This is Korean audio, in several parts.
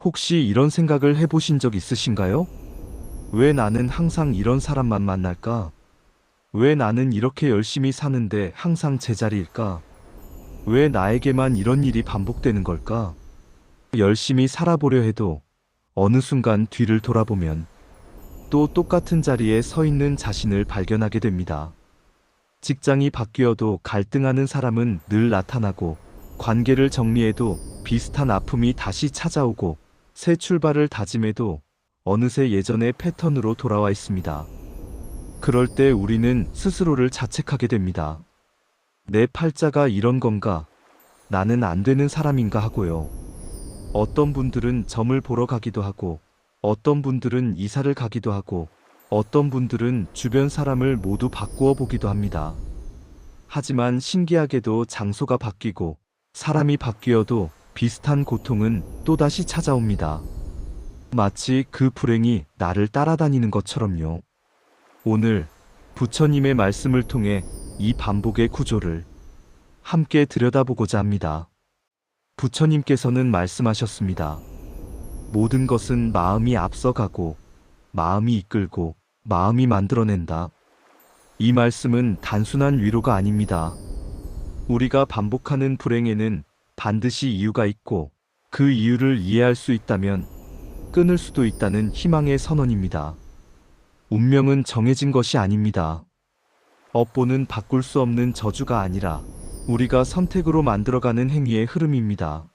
혹시 이런 생각을 해보신 적 있으신가요? 왜 나는 항상 이런 사람만 만날까? 왜 나는 이렇게 열심히 사는데 항상 제자리일까? 왜 나에게만 이런 일이 반복되는 걸까? 열심히 살아보려 해도 어느 순간 뒤를 돌아보면 또 똑같은 자리에 서 있는 자신을 발견하게 됩니다. 직장이 바뀌어도 갈등하는 사람은 늘 나타나고, 관계를 정리해도 비슷한 아픔이 다시 찾아오고, 새 출발을 다짐해도 어느새 예전의 패턴으로 돌아와 있습니다. 그럴 때 우리는 스스로를 자책하게 됩니다. 내 팔자가 이런 건가? 나는 안 되는 사람인가 하고요. 어떤 분들은 점을 보러 가기도 하고, 어떤 분들은 이사를 가기도 하고, 어떤 분들은 주변 사람을 모두 바꾸어 보기도 합니다. 하지만 신기하게도 장소가 바뀌고 사람이 바뀌어도 비슷한 고통은 또다시 찾아옵니다. 마치 그 불행이 나를 따라다니는 것처럼요. 오늘 부처님의 말씀을 통해 이 반복의 구조를 함께 들여다보고자 합니다. 부처님께서는 말씀하셨습니다. 모든 것은 마음이 앞서가고, 마음이 이끌고, 마음이 만들어낸다. 이 말씀은 단순한 위로가 아닙니다. 우리가 반복하는 불행에는 반드시 이유가 있고, 그 이유를 이해할 수 있다면 끊을 수도 있다는 희망의 선언입니다. 운명은 정해진 것이 아닙니다. 업보는 바꿀 수 없는 저주가 아니라 우리가 선택으로 만들어가는 행위의 흐름입니다.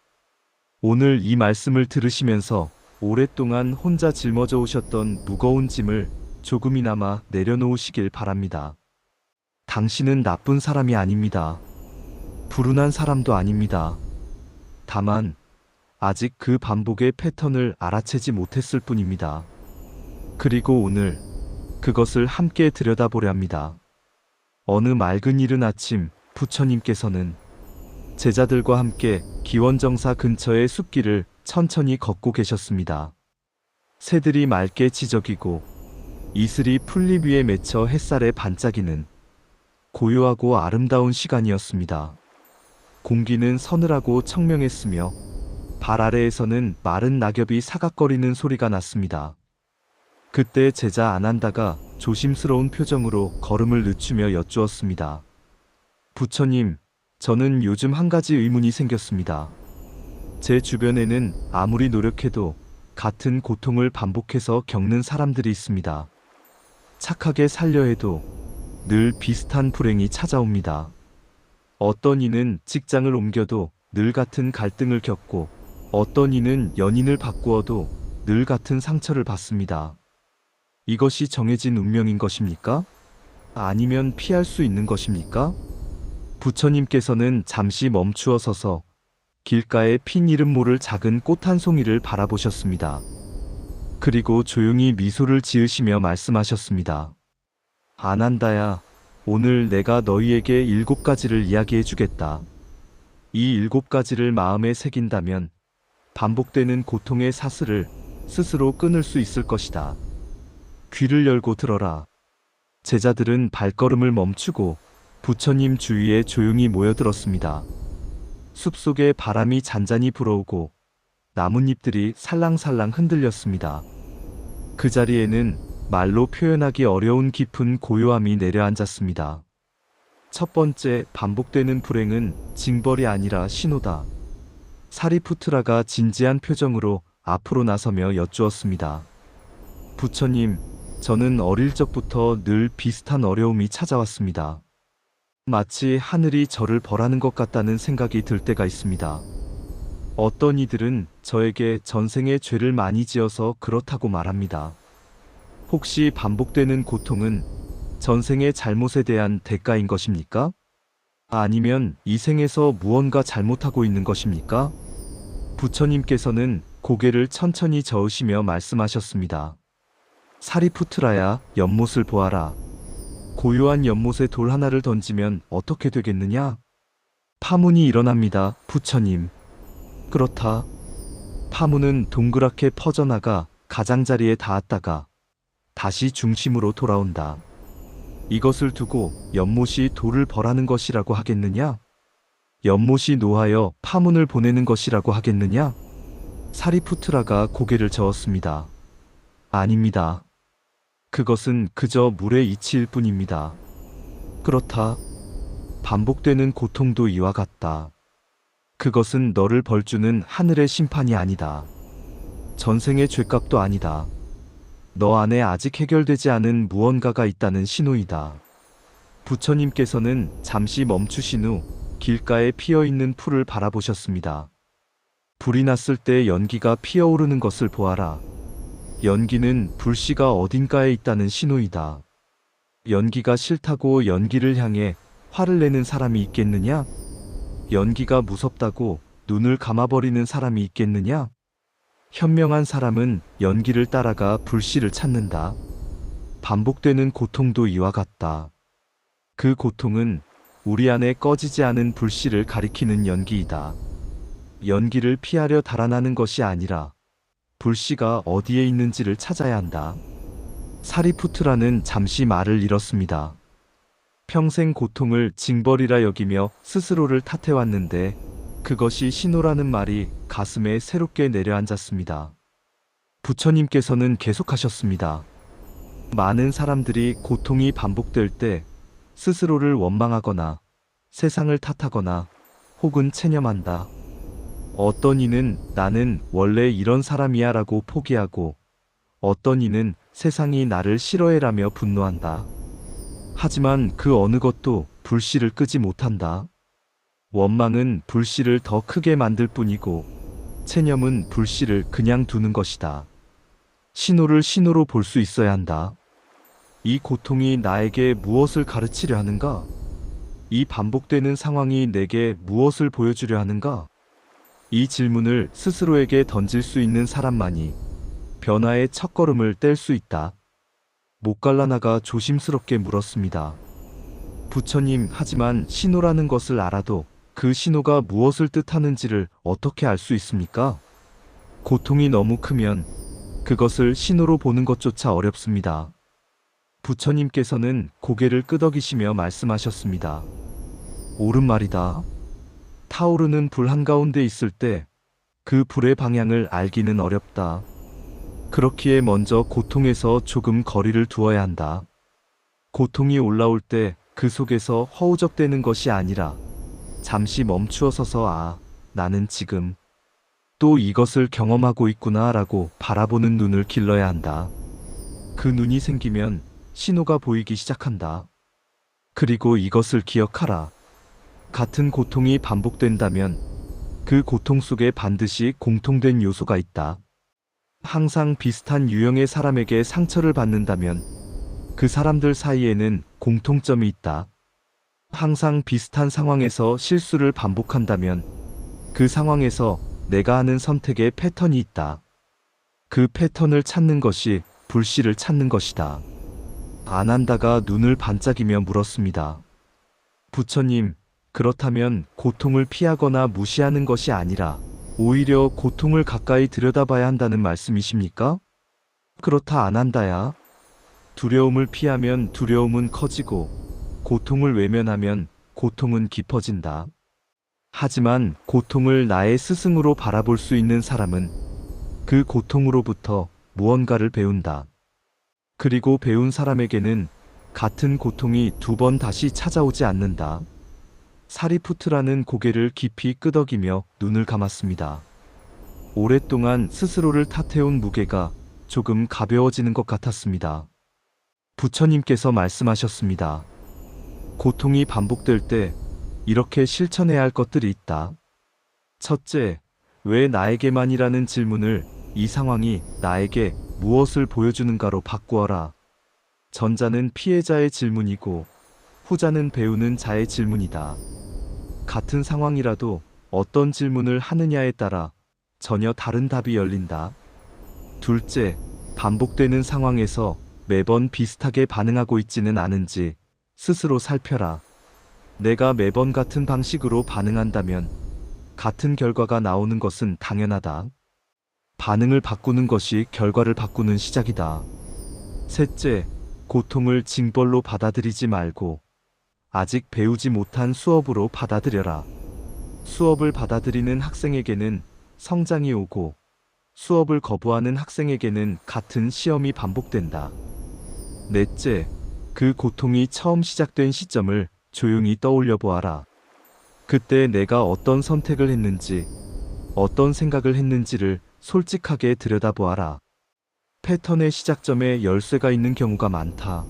오늘 이 말씀을 들으시면서 오랫동안 혼자 짊어져 오셨던 무거운 짐을 조금이나마 내려놓으시길 바랍니다. 당신은 나쁜 사람이 아닙니다. 불운한 사람도 아닙니다. 다만 아직 그 반복의 패턴을 알아채지 못했을 뿐입니다. 그리고 오늘 그것을 함께 들여다보려 합니다. 어느 맑은 이른 아침 부처님께서는 제자들과 함께 기원정사 근처의 숲길을 천천히 걷고 계셨습니다. 새들이 맑게 지저귀고 이슬이 풀잎 위에 맺혀 햇살에 반짝이는 고요하고 아름다운 시간이었습니다. 공기는 서늘하고 청명했으며 발 아래에서는 마른 낙엽이 사각거리는 소리가 났습니다. 그때 제자 아난다가 조심스러운 표정으로 걸음을 늦추며 여쭈었습니다. 부처님, 저는 요즘 한 가지 의문이 생겼습니다. 제 주변에는 아무리 노력해도 같은 고통을 반복해서 겪는 사람들이 있습니다. 착하게 살려 해도 늘 비슷한 불행이 찾아옵니다. 어떤 이는 직장을 옮겨도 늘 같은 갈등을 겪고, 어떤 이는 연인을 바꾸어도 늘 같은 상처를 받습니다. 이것이 정해진 운명인 것입니까? 아니면 피할 수 있는 것입니까? 부처님께서는 잠시 멈추어 서서 길가에 핀 이름 모를 작은 꽃 한 송이를 바라보셨습니다. 그리고 조용히 미소를 지으시며 말씀하셨습니다. 아난다야, 오늘 내가 너희에게 7가지를 이야기해 주겠다. 이 7가지를 마음에 새긴다면 반복되는 고통의 사슬을 스스로 끊을 수 있을 것이다. 귀를 열고 들어라. 제자들은 발걸음을 멈추고 부처님 주위에 조용히 모여들었습니다. 숲속에 바람이 잔잔히 불어오고 나뭇잎들이 살랑살랑 흔들렸습니다. 그 자리에는 말로 표현하기 어려운 깊은 고요함이 내려앉았습니다. 첫 번째, 반복되는 불행은 징벌이 아니라 신호다. 사리푸트라가 진지한 표정으로 앞으로 나서며 여쭈었습니다. 부처님, 저는 어릴 적부터 늘 비슷한 어려움이 찾아왔습니다. 마치 하늘이 저를 벌하는 것 같다는 생각이 들 때가 있습니다. 어떤 이들은 저에게 전생에 죄를 많이 지어서 그렇다고 말합니다. 혹시 반복되는 고통은 전생의 잘못에 대한 대가인 것입니까? 아니면 이 생에서 무언가 잘못하고 있는 것입니까? 부처님께서는 고개를 천천히 저으시며 말씀하셨습니다. 사리푸트라야, 연못을 보아라. 고요한 연못에 돌 하나를 던지면 어떻게 되겠느냐? 파문이 일어납니다, 부처님. 그렇다. 파문은 동그랗게 퍼져나가 가장자리에 닿았다가 다시 중심으로 돌아온다. 이것을 두고 연못이 돌을 벌하는 것이라고 하겠느냐? 연못이 노하여 파문을 보내는 것이라고 하겠느냐? 사리푸트라가 고개를 저었습니다. 아닙니다. 그것은 그저 물의 이치일 뿐입니다. 그렇다. 반복되는 고통도 이와 같다. 그것은 너를 벌주는 하늘의 심판이 아니다. 전생의 죄값도 아니다. 너 안에 아직 해결되지 않은 무언가가 있다는 신호이다. 부처님께서는 잠시 멈추신 후 길가에 피어있는 풀을 바라보셨습니다. 불이 났을 때 연기가 피어오르는 것을 보아라. 연기는 불씨가 어딘가에 있다는 신호이다. 연기가 싫다고 연기를 향해 화를 내는 사람이 있겠느냐? 연기가 무섭다고 눈을 감아버리는 사람이 있겠느냐? 현명한 사람은 연기를 따라가 불씨를 찾는다. 반복되는 고통도 이와 같다. 그 고통은 우리 안에 꺼지지 않은 불씨를 가리키는 연기이다. 연기를 피하려 달아나는 것이 아니라 불씨가 어디에 있는지를 찾아야 한다. 사리푸트라는 잠시 말을 잃었습니다. 평생 고통을 징벌이라 여기며 스스로를 탓해왔는데 그것이 신호라는 말이 가슴에 새롭게 내려앉았습니다. 부처님께서는 계속하셨습니다. 많은 사람들이 고통이 반복될 때 스스로를 원망하거나 세상을 탓하거나 혹은 체념한다. 어떤 이는 나는 원래 이런 사람이야 라고 포기하고 어떤 이는 세상이 나를 싫어해라며 분노한다. 하지만 그 어느 것도 불씨를 끄지 못한다. 원망은 불씨를 더 크게 만들 뿐이고 체념은 불씨를 그냥 두는 것이다. 신호를 신호로 볼 수 있어야 한다. 이 고통이 나에게 무엇을 가르치려 하는가? 이 반복되는 상황이 내게 무엇을 보여주려 하는가? 이 질문을 스스로에게 던질 수 있는 사람만이 변화의 첫걸음을 뗄 수 있다. 목갈라나가 조심스럽게 물었습니다. 부처님, 하지만 신호라는 것을 알아도 그 신호가 무엇을 뜻하는지를 어떻게 알 수 있습니까? 고통이 너무 크면 그것을 신호로 보는 것조차 어렵습니다. 부처님께서는 고개를 끄덕이시며 말씀하셨습니다. 옳은 말이다. 타오르는 불 한가운데 있을 때 그 불의 방향을 알기는 어렵다. 그렇기에 먼저 고통에서 조금 거리를 두어야 한다. 고통이 올라올 때 그 속에서 허우적대는 것이 아니라 잠시 멈추어 서서 아, 나는 지금 또 이것을 경험하고 있구나 라고 바라보는 눈을 길러야 한다. 그 눈이 생기면 신호가 보이기 시작한다. 그리고 이것을 기억하라. 같은 고통이 반복된다면 그 고통 속에 반드시 공통된 요소가 있다. 항상 비슷한 유형의 사람에게 상처를 받는다면 그 사람들 사이에는 공통점이 있다. 항상 비슷한 상황에서 실수를 반복한다면 그 상황에서 내가 하는 선택의 패턴이 있다. 그 패턴을 찾는 것이 불씨를 찾는 것이다. 아난다가 눈을 반짝이며 물었습니다. 부처님, 그렇다면 고통을 피하거나 무시하는 것이 아니라 오히려 고통을 가까이 들여다봐야 한다는 말씀이십니까? 그렇다 아난다야. 두려움을 피하면 두려움은 커지고 고통을 외면하면 고통은 깊어진다. 하지만 고통을 나의 스승으로 바라볼 수 있는 사람은 그 고통으로부터 무언가를 배운다. 그리고 배운 사람에게는 같은 고통이 두 번 다시 찾아오지 않는다. 사리푸트라는 고개를 깊이 끄덕이며 눈을 감았습니다. 오랫동안 스스로를 탓해온 무게가 조금 가벼워지는 것 같았습니다. 부처님께서 말씀하셨습니다. 고통이 반복될 때 이렇게 실천해야 할 것들이 있다. 첫째, 왜 나에게만이라는 질문을 이 상황이 나에게 무엇을 보여주는가로 바꾸어라. 전자는 피해자의 질문이고 후자는 배우는 자의 질문이다. 같은 상황이라도 어떤 질문을 하느냐에 따라 전혀 다른 답이 열린다. 둘째, 반복되는 상황에서 매번 비슷하게 반응하고 있지는 않은지 스스로 살펴라. 내가 매번 같은 방식으로 반응한다면 같은 결과가 나오는 것은 당연하다. 반응을 바꾸는 것이 결과를 바꾸는 시작이다. 셋째, 고통을 징벌로 받아들이지 말고 아직 배우지 못한 수업으로 받아들여라. 수업을 받아들이는 학생에게는 성장이 오고 수업을 거부하는 학생에게는 같은 시험이 반복된다. 넷째, 그 고통이 처음 시작된 시점을 조용히 떠올려 보아라. 그때 내가 어떤 선택을 했는지, 어떤 생각을 했는지를 솔직하게 들여다보아라. 패턴의 시작점에 열쇠가 있는 경우가 많다.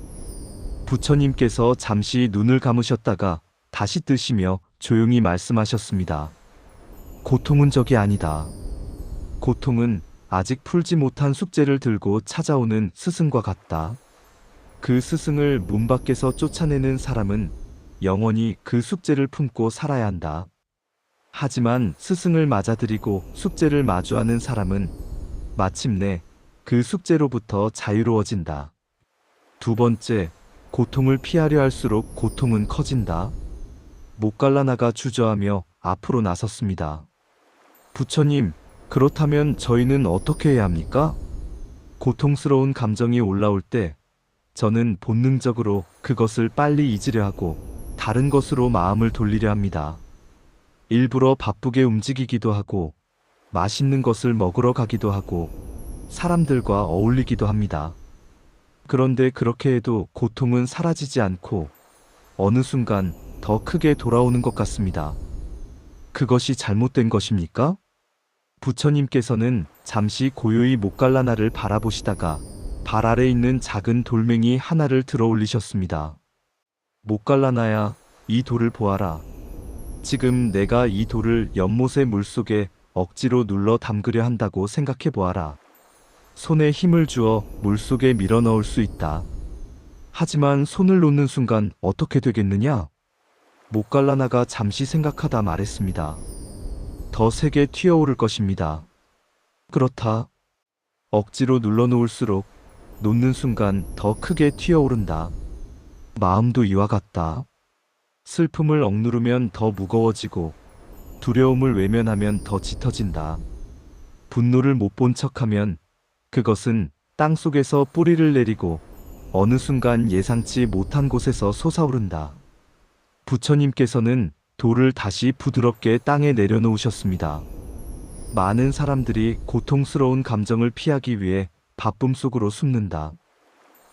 부처님께서 잠시 눈을 감으셨다가 다시 뜨시며 조용히 말씀하셨습니다. 고통은 적이 아니다. 고통은 아직 풀지 못한 숙제를 들고 찾아오는 스승과 같다. 그 스승을 문 밖에서 쫓아내는 사람은 영원히 그 숙제를 품고 살아야 한다. 하지만 스승을 맞아들이고 숙제를 마주하는 사람은 마침내 그 숙제로부터 자유로워진다. 두 번째, 고통을 피하려 할수록 고통은 커진다. 목갈라나가 주저하며 앞으로 나섰습니다. 부처님, 그렇다면 저희는 어떻게 해야 합니까? 고통스러운 감정이 올라올 때 저는 본능적으로 그것을 빨리 잊으려 하고 다른 것으로 마음을 돌리려 합니다. 일부러 바쁘게 움직이기도 하고 맛있는 것을 먹으러 가기도 하고 사람들과 어울리기도 합니다. 그런데 그렇게 해도 고통은 사라지지 않고 어느 순간 더 크게 돌아오는 것 같습니다. 그것이 잘못된 것입니까? 부처님께서는 잠시 고요히 목갈라나를 바라보시다가 발 아래 있는 작은 돌멩이 하나를 들어 올리셨습니다. 목갈라나야, 이 돌을 보아라. 지금 내가 이 돌을 연못의 물속에 억지로 눌러 담그려 한다고 생각해 보아라. 손에 힘을 주어 물속에 밀어 넣을 수 있다. 하지만 손을 놓는 순간 어떻게 되겠느냐? 목갈라나가 잠시 생각하다 말했습니다. 더 세게 튀어오를 것입니다. 그렇다. 억지로 눌러 놓을수록 놓는 순간 더 크게 튀어오른다. 마음도 이와 같다. 슬픔을 억누르면 더 무거워지고 두려움을 외면하면 더 짙어진다. 분노를 못 본 척하면 그것은 땅 속에서 뿌리를 내리고 어느 순간 예상치 못한 곳에서 솟아오른다. 부처님께서는 돌을 다시 부드럽게 땅에 내려놓으셨습니다. 많은 사람들이 고통스러운 감정을 피하기 위해 바쁨 속으로 숨는다.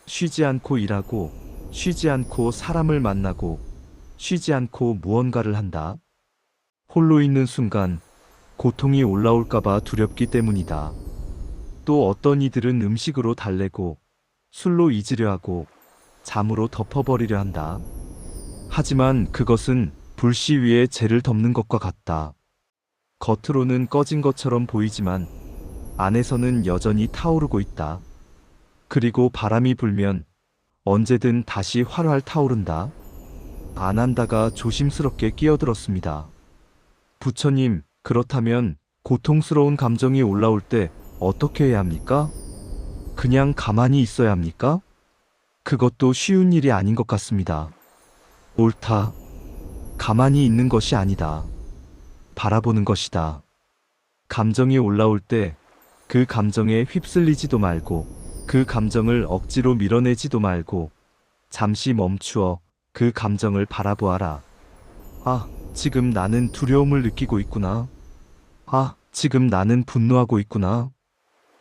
쉬지 않고 일하고, 쉬지 않고 사람을 만나고, 쉬지 않고 무언가를 한다. 홀로 있는 순간 고통이 올라올까봐 두렵기 때문이다. 또 어떤 이들은 음식으로 달래고, 술로 잊으려 하고, 잠으로 덮어버리려 한다. 하지만 그것은 불씨 위에 재를 덮는 것과 같다. 겉으로는 꺼진 것처럼 보이지만 안에서는 여전히 타오르고 있다. 그리고 바람이 불면 언제든 다시 활활 타오른다. 안 한다가 조심스럽게 끼어들었습니다. 부처님, 그렇다면 고통스러운 감정이 올라올 때 어떻게 해야 합니까? 그냥 가만히 있어야 합니까? 그것도 쉬운 일이 아닌 것 같습니다. 옳다. 가만히 있는 것이 아니다. 바라보는 것이다. 감정이 올라올 때 그 감정에 휩쓸리지도 말고 그 감정을 억지로 밀어내지도 말고 잠시 멈추어 그 감정을 바라보아라. 아, 지금 나는 두려움을 느끼고 있구나. 아, 지금 나는 분노하고 있구나.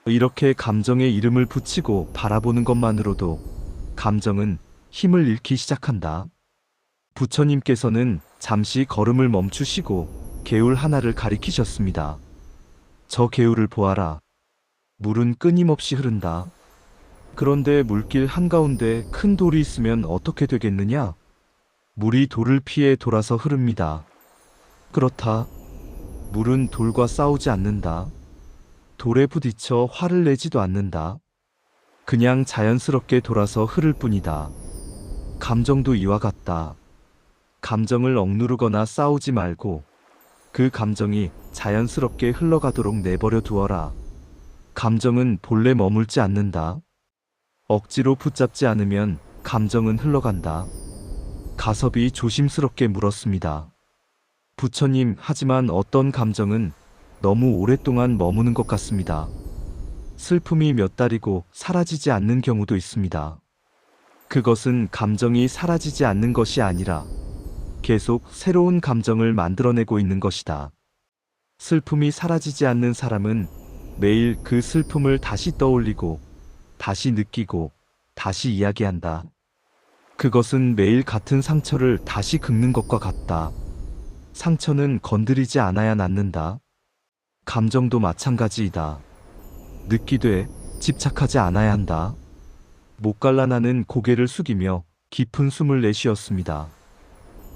이렇게 감정에 이름을 붙이고 바라보는 것만으로도 감정은 힘을 잃기 시작한다. 부처님께서는 잠시 걸음을 멈추시고 개울 하나를 가리키셨습니다. 저 개울을 보아라. 물은 끊임없이 흐른다. 그런데 물길 한가운데 큰 돌이 있으면 어떻게 되겠느냐? 물이 돌을 피해 돌아서 흐릅니다. 그렇다. 물은 돌과 싸우지 않는다. 돌에 부딪혀 화를 내지도 않는다. 그냥 자연스럽게 돌아서 흐를 뿐이다. 감정도 이와 같다. 감정을 억누르거나 싸우지 말고 그 감정이 자연스럽게 흘러가도록 내버려 두어라. 감정은 본래 머물지 않는다. 억지로 붙잡지 않으면 감정은 흘러간다. 가섭이 조심스럽게 물었습니다. 부처님, 하지만 어떤 감정은 너무 오랫동안 머무는 것 같습니다. 슬픔이 몇 달이고 사라지지 않는 경우도 있습니다. 그것은 감정이 사라지지 않는 것이 아니라 계속 새로운 감정을 만들어내고 있는 것이다. 슬픔이 사라지지 않는 사람은 매일 그 슬픔을 다시 떠올리고, 다시 느끼고, 다시 이야기한다. 그것은 매일 같은 상처를 다시 긁는 것과 같다. 상처는 건드리지 않아야 낫는다. 감정도 마찬가지이다. 느끼되 집착하지 않아야 한다. 목갈라나는 고개를 숙이며 깊은 숨을 내쉬었습니다.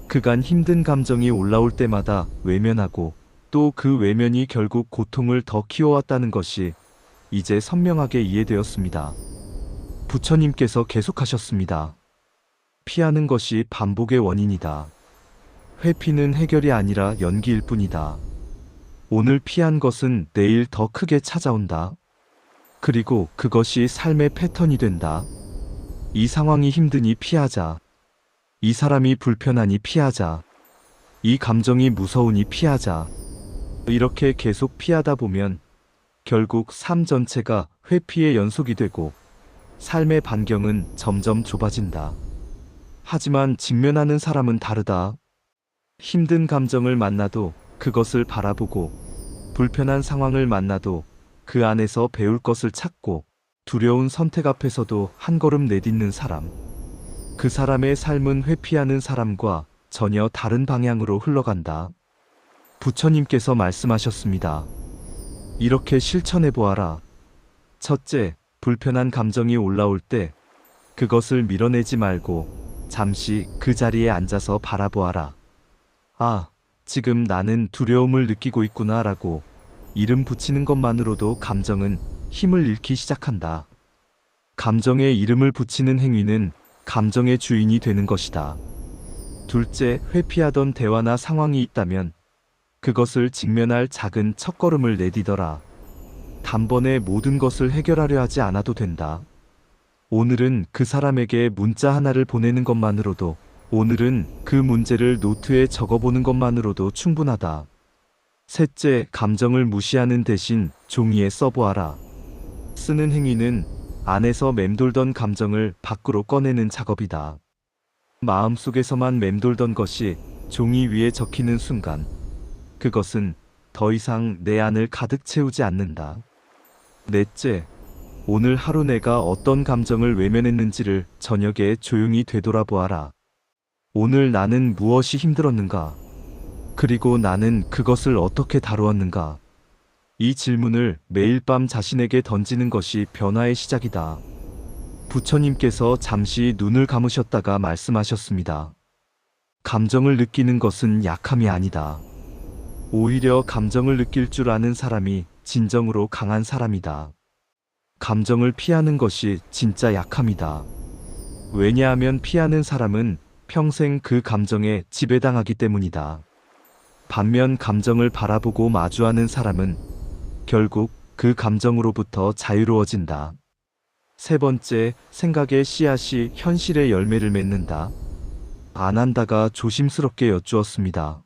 그간 힘든 감정이 올라올 때마다 외면하고 또 그 외면이 결국 고통을 더 키워왔다는 것이 이제 선명하게 이해되었습니다. 부처님께서 계속하셨습니다. 피하는 것이 반복의 원인이다. 회피는 해결이 아니라 연기일 뿐이다. 오늘 피한 것은 내일 더 크게 찾아온다. 그리고 그것이 삶의 패턴이 된다. 이 상황이 힘드니 피하자. 이 사람이 불편하니 피하자. 이 감정이 무서우니 피하자. 이렇게 계속 피하다 보면 결국 삶 전체가 회피의 연속이 되고 삶의 반경은 점점 좁아진다. 하지만 직면하는 사람은 다르다. 힘든 감정을 만나도 그것을 바라보고 불편한 상황을 만나도 그 안에서 배울 것을 찾고 두려운 선택 앞에서도 한 걸음 내딛는 사람. 그 사람의 삶은 회피하는 사람과 전혀 다른 방향으로 흘러간다. 부처님께서 말씀하셨습니다. 이렇게 실천해 보아라. 첫째, 불편한 감정이 올라올 때 그것을 밀어내지 말고 잠시 그 자리에 앉아서 바라보아라. 아, 지금 나는 두려움을 느끼고 있구나 라고 이름 붙이는 것만으로도 감정은 힘을 잃기 시작한다. 감정에 이름을 붙이는 행위는 감정의 주인이 되는 것이다. 둘째, 회피하던 대화나 상황이 있다면 그것을 직면할 작은 첫걸음을 내디뎌라. 단번에 모든 것을 해결하려 하지 않아도 된다. 오늘은 그 사람에게 문자 하나를 보내는 것만으로도, 오늘은 그 문제를 노트에 적어보는 것만으로도 충분하다. 셋째, 감정을 무시하는 대신 종이에 써보아라. 쓰는 행위는 안에서 맴돌던 감정을 밖으로 꺼내는 작업이다. 마음속에서만 맴돌던 것이 종이 위에 적히는 순간, 그것은 더 이상 내 안을 가득 채우지 않는다. 넷째, 오늘 하루 내가 어떤 감정을 외면했는지를 저녁에 조용히 되돌아보아라. 오늘 나는 무엇이 힘들었는가? 그리고 나는 그것을 어떻게 다루었는가? 이 질문을 매일 밤 자신에게 던지는 것이 변화의 시작이다. 부처님께서 잠시 눈을 감으셨다가 말씀하셨습니다. 감정을 느끼는 것은 약함이 아니다. 오히려 감정을 느낄 줄 아는 사람이 진정으로 강한 사람이다. 감정을 피하는 것이 진짜 약함이다. 왜냐하면 피하는 사람은 평생 그 감정에 지배당하기 때문이다. 반면 감정을 바라보고 마주하는 사람은 결국 그 감정으로부터 자유로워진다. 세 번째, 생각의 씨앗이 현실의 열매를 맺는다. 아난다가 조심스럽게 여쭈었습니다.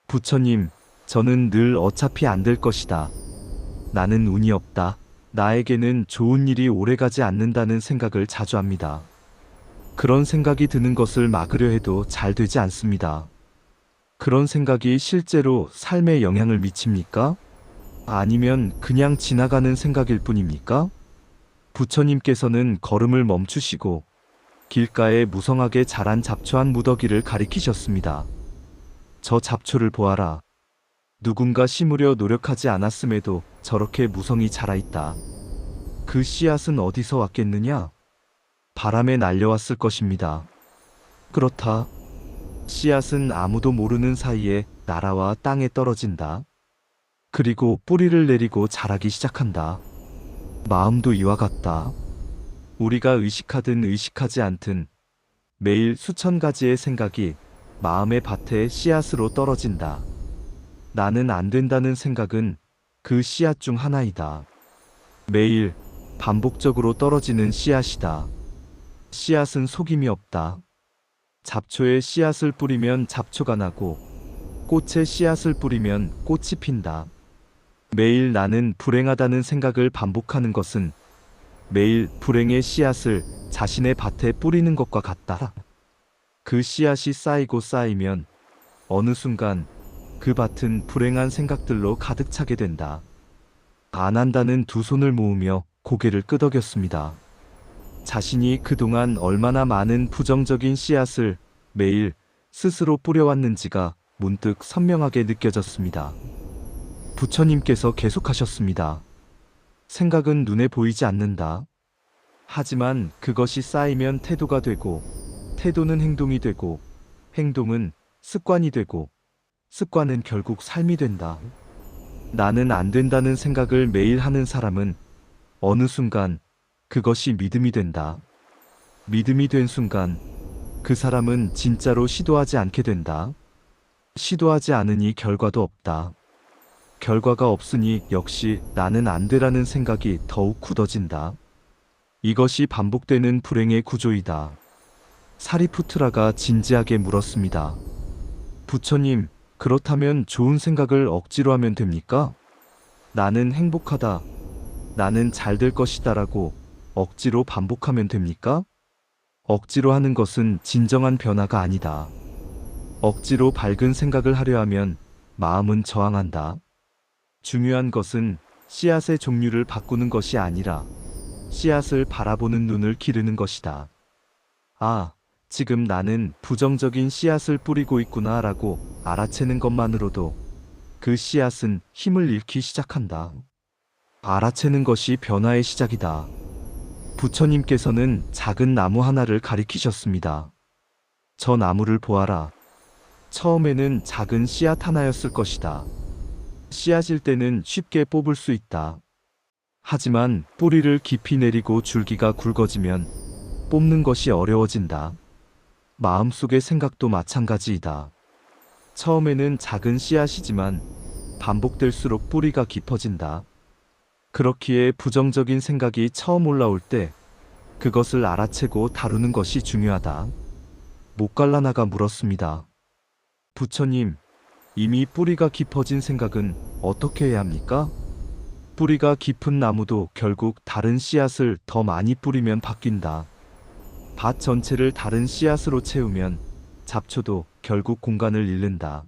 부처님, 저는 늘 어차피 안 될 것이다. 나는 운이 없다. 나에게는 좋은 일이 오래가지 않는다는 생각을 자주 합니다. 그런 생각이 드는 것을 막으려 해도 잘 되지 않습니다. 그런 생각이 실제로 삶에 영향을 미칩니까? 아니면 그냥 지나가는 생각일 뿐입니까? 부처님께서는 걸음을 멈추시고 길가에 무성하게 자란 잡초 한 무더기를 가리키셨습니다. 저 잡초를 보아라. 누군가 심으려 노력하지 않았음에도 저렇게 무성히 자라있다. 그 씨앗은 어디서 왔겠느냐? 바람에 날려왔을 것입니다. 그렇다. 씨앗은 아무도 모르는 사이에 날아와 땅에 떨어진다. 그리고 뿌리를 내리고 자라기 시작한다. 마음도 이와 같다. 우리가 의식하든 의식하지 않든 매일 수천 가지의 생각이 마음의 밭에 씨앗으로 떨어진다. 나는 안 된다는 생각은 그 씨앗 중 하나이다. 매일 반복적으로 떨어지는 씨앗이다. 씨앗은 속임이 없다. 잡초에 씨앗을 뿌리면 잡초가 나고 꽃에 씨앗을 뿌리면 꽃이 핀다. 매일 나는 불행하다는 생각을 반복하는 것은 매일 불행의 씨앗을 자신의 밭에 뿌리는 것과 같다. 그 씨앗이 쌓이고 쌓이면 어느 순간 그 밭은 불행한 생각들로 가득 차게 된다. 안 한다는 두 손을 모으며 고개를 끄덕였습니다. 자신이 그동안 얼마나 많은 부정적인 씨앗을 매일 스스로 뿌려왔는지가 문득 선명하게 느껴졌습니다. 부처님께서 계속하셨습니다. 생각은 눈에 보이지 않는다. 하지만 그것이 쌓이면 태도가 되고, 태도는 행동이 되고, 행동은 습관이 되고, 습관은 결국 삶이 된다. 나는 안 된다는 생각을 매일 하는 사람은 어느 순간 그것이 믿음이 된다. 믿음이 된 순간 그 사람은 진짜로 시도하지 않게 된다. 시도하지 않으니 결과도 없다. 결과가 없으니 역시 나는 안 되라는 생각이 더욱 굳어진다. 이것이 반복되는 불행의 구조이다. 사리푸트라가 진지하게 물었습니다. 부처님, 그렇다면 좋은 생각을 억지로 하면 됩니까? 나는 행복하다. 나는 잘 될 것이다 라고 억지로 반복하면 됩니까? 억지로 하는 것은 진정한 변화가 아니다. 억지로 밝은 생각을 하려 하면 마음은 저항한다. 중요한 것은 씨앗의 종류를 바꾸는 것이 아니라 씨앗을 바라보는 눈을 기르는 것이다. 아, 지금 나는 부정적인 씨앗을 뿌리고 있구나 라고 알아채는 것만으로도 그 씨앗은 힘을 잃기 시작한다. 알아채는 것이 변화의 시작이다. 부처님께서는 작은 나무 하나를 가리키셨습니다. 저 나무를 보아라. 처음에는 작은 씨앗 하나였을 것이다. 씨앗일 때는 쉽게 뽑을 수 있다. 하지만 뿌리를 깊이 내리고 줄기가 굵어지면 뽑는 것이 어려워진다. 마음속의 생각도 마찬가지이다. 처음에는 작은 씨앗이지만 반복될수록 뿌리가 깊어진다. 그렇기에 부정적인 생각이 처음 올라올 때 그것을 알아채고 다루는 것이 중요하다. 목갈라나가 물었습니다. 부처님, 이미 뿌리가 깊어진 생각은 어떻게 해야 합니까? 뿌리가 깊은 나무도 결국 다른 씨앗을 더 많이 뿌리면 바뀐다. 밭 전체를 다른 씨앗으로 채우면 잡초도 결국 공간을 잃는다.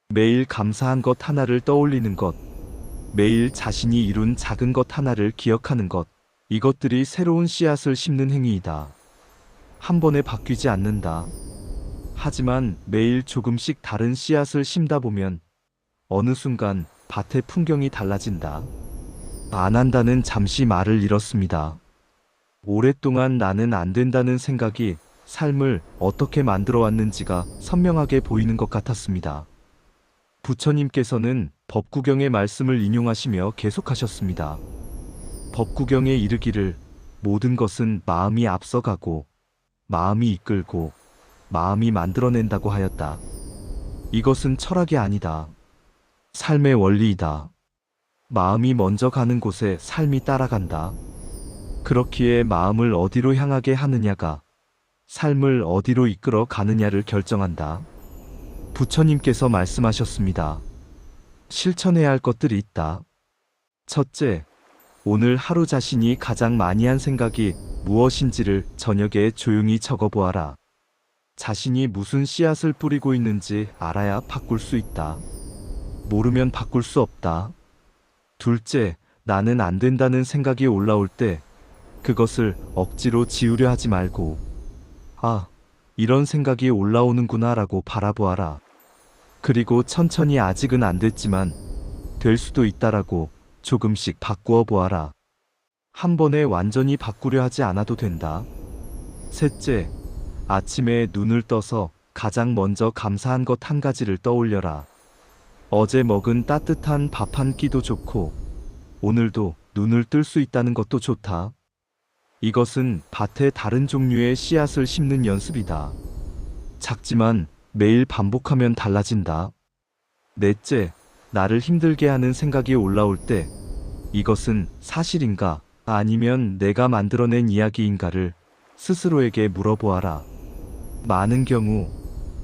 매일 감사한 것 하나를 떠올리는 것, 매일 자신이 이룬 작은 것 하나를 기억하는 것, 이것들이 새로운 씨앗을 심는 행위이다. 한 번에 바뀌지 않는다. 하지만 매일 조금씩 다른 씨앗을 심다 보면 어느 순간 밭의 풍경이 달라진다. 안 한다는 잠시 말을 잃었습니다. 오랫동안 나는 안 된다는 생각이 삶을 어떻게 만들어 왔는지가 선명하게 보이는 것 같았습니다. 부처님께서는 법구경의 말씀을 인용하시며 계속하셨습니다. 법구경에 이르기를 모든 것은 마음이 앞서가고 마음이 이끌고 마음이 만들어낸다고 하였다. 이것은 철학이 아니다. 삶의 원리이다. 마음이 먼저 가는 곳에 삶이 따라간다. 그렇기에 마음을 어디로 향하게 하느냐가 삶을 어디로 이끌어 가느냐를 결정한다. 부처님께서 말씀하셨습니다. 실천해야 할 것들이 있다. 첫째, 오늘 하루 자신이 가장 많이 한 생각이 무엇인지를 저녁에 조용히 적어보아라. 자신이 무슨 씨앗을 뿌리고 있는지 알아야 바꿀 수 있다. 모르면 바꿀 수 없다. 둘째, 나는 안 된다는 생각이 올라올 때 그것을 억지로 지우려 하지 말고, 아, 이런 생각이 올라오는구나 라고 바라보아라. 그리고 천천히 아직은 안 됐지만 될 수도 있다라고 조금씩 바꾸어 보아라. 한 번에 완전히 바꾸려 하지 않아도 된다. 셋째, 아침에 눈을 떠서 가장 먼저 감사한 것 한 가지를 떠올려라. 어제 먹은 따뜻한 밥 한 끼도 좋고 오늘도 눈을 뜰 수 있다는 것도 좋다. 이것은 밭에 다른 종류의 씨앗을 심는 연습이다. 작지만 매일 반복하면 달라진다. 넷째, 나를 힘들게 하는 생각이 올라올 때 이것은 사실인가 아니면 내가 만들어낸 이야기인가를 스스로에게 물어보아라. 많은 경우